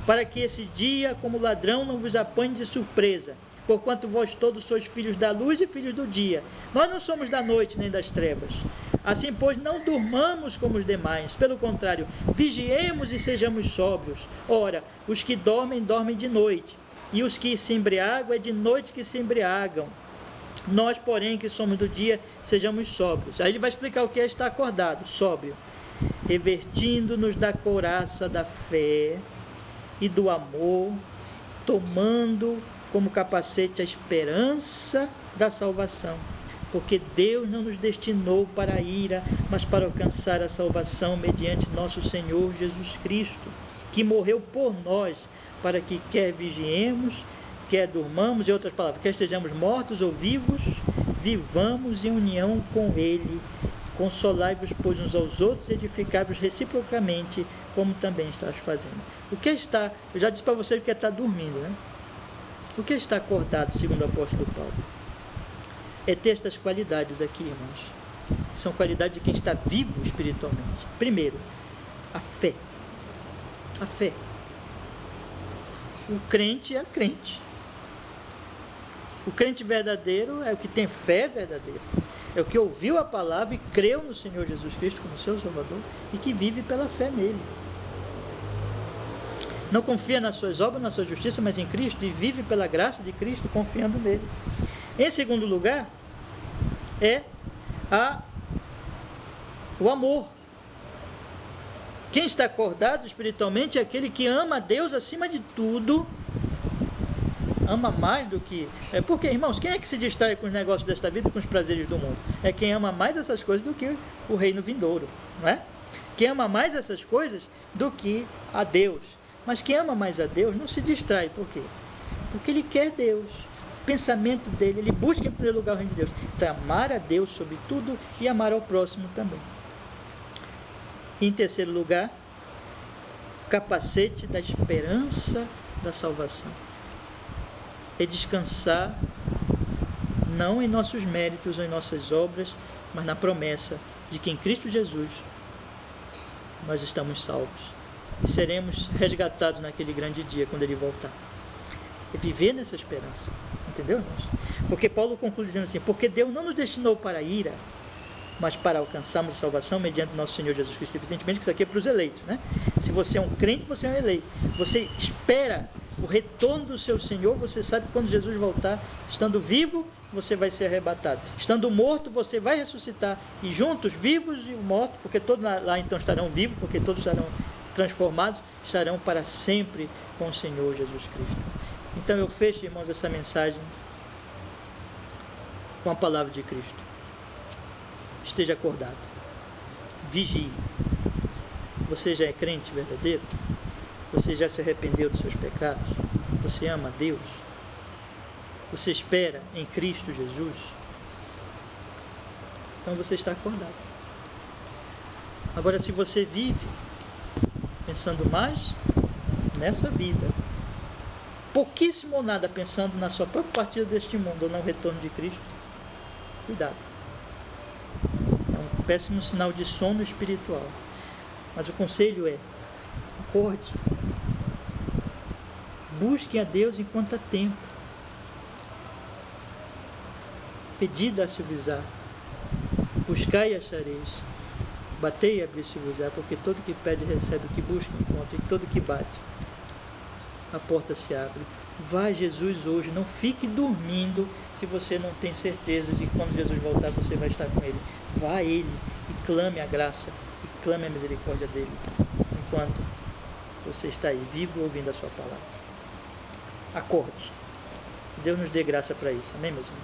S1: para que esse dia, como ladrão, não vos apanhe de surpresa, porquanto vós todos sois filhos da luz e filhos do dia. Nós não somos da noite nem das trevas. Assim, pois, não durmamos como os demais, pelo contrário, vigiemos e sejamos sóbrios. Ora, os que dormem, dormem de noite, e os que se embriagam, é de noite que se embriagam. Nós, porém, que somos do dia, sejamos sóbrios. Aí ele vai explicar o que é estar acordado, sóbrio. Revertindo-nos da couraça da fé e do amor, tomando como capacete a esperança da salvação. Porque Deus não nos destinou para a ira, mas para alcançar a salvação mediante nosso Senhor Jesus Cristo, que morreu por nós, para que quer vigiemos, quer durmamos, em outras palavras, quer estejamos mortos ou vivos, vivamos em união com Ele. Consolai-vos, pois, uns aos outros, edificai-vos reciprocamente, como também estás fazendo. O que está, eu já disse para você que é estar dormindo, né? O que está acordado, segundo o apóstolo Paulo? É ter estas qualidades aqui, irmãos. São qualidades de quem está vivo espiritualmente. Primeiro, a fé. A fé. O crente é crente. O crente verdadeiro é o que tem fé verdadeira. É o que ouviu a palavra e creu no Senhor Jesus Cristo como seu Salvador e que vive pela fé nele. Não confia nas suas obras, na sua justiça, mas em Cristo, e vive pela graça de Cristo, confiando nele. Em segundo lugar, é o amor. Quem está acordado espiritualmente é aquele que ama a Deus acima de tudo. Ama mais do que... Porque, irmãos, quem é que se distrai com os negócios desta vida e com os prazeres do mundo? É quem ama mais essas coisas do que o reino vindouro, não é? Quem ama mais essas coisas do que a Deus. Mas quem ama mais a Deus não se distrai. Por quê? Porque ele quer Deus. O pensamento dele, ele busca em primeiro lugar o reino de Deus. Então, amar a Deus sobre tudo e amar ao próximo também. E, em terceiro lugar, o capacete da esperança da salvação. É descansar não em nossos méritos ou em nossas obras, mas na promessa de que em Cristo Jesus nós estamos salvos e seremos resgatados naquele grande dia quando Ele voltar. É viver nessa esperança, entendeu, irmãos? Porque Paulo conclui dizendo assim: porque Deus não nos destinou para a ira, mas para alcançarmos a salvação mediante nosso Senhor Jesus Cristo. Evidentemente que isso aqui é para os eleitos, né? Se você é um crente, você é um eleito. Você espera o retorno do seu Senhor, você sabe que quando Jesus voltar, estando vivo, você vai ser arrebatado. Estando morto, você vai ressuscitar. E juntos, vivos e mortos, porque todos lá então estarão vivos, porque todos estarão transformados, estarão para sempre com o Senhor Jesus Cristo. Então eu fecho, irmãos, essa mensagem com a palavra de Cristo. Esteja acordado. Vigie. Você já é crente verdadeiro? Você já se arrependeu dos seus pecados? Você ama a Deus? Você espera em Cristo Jesus? Então você está acordado. Agora, se você vive pensando mais nessa vida, pouquíssimo ou nada pensando na sua própria partida deste mundo ou no retorno de Cristo, cuidado. É um péssimo sinal de sono espiritual. Mas o conselho é: acorde. Busque a Deus enquanto há tempo. Pedi, dá-se-vos-á. Buscai e achareis. Batei e abri-se-vos-á, porque todo que pede recebe, o que busca encontra, e todo que bate, a porta se abre. Vá a Jesus hoje, não fique dormindo se você não tem certeza de que quando Jesus voltar você vai estar com Ele. Vá a Ele e clame a graça, e clame a misericórdia dEle, enquanto você está aí, vivo, ouvindo a sua palavra. Acorde. Deus nos dê graça para isso. Amém, meus irmãos?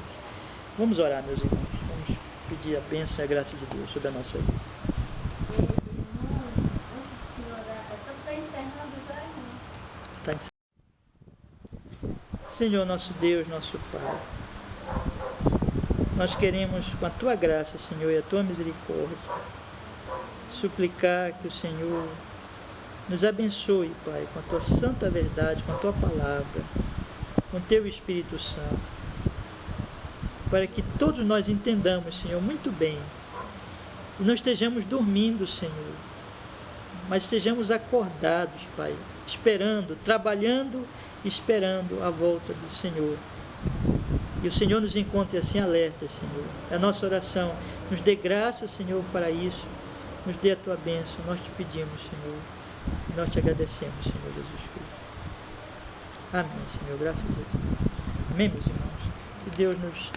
S1: Vamos orar, meus irmãos. Vamos pedir a bênção e a graça de Deus sobre a nossa vida. Está encerrando. Senhor, nosso Deus, nosso Pai, nós queremos, com a Tua graça, Senhor, e a Tua misericórdia, suplicar que o Senhor nos abençoe, Pai, com a Tua santa verdade, com a Tua palavra, com o Teu Espírito Santo, para que todos nós entendamos, Senhor, muito bem, e não estejamos dormindo, Senhor, mas estejamos acordados, Pai, esperando, trabalhando, esperando a volta do Senhor. E o Senhor nos encontre assim alertas, Senhor. É a nossa oração. Nos dê graça, Senhor, para isso. Nos dê a Tua bênção. Nós te pedimos, Senhor. E nós te agradecemos, Senhor Jesus Cristo. Amém, Senhor. Graças a Deus. Amém, meus irmãos. Que Deus nos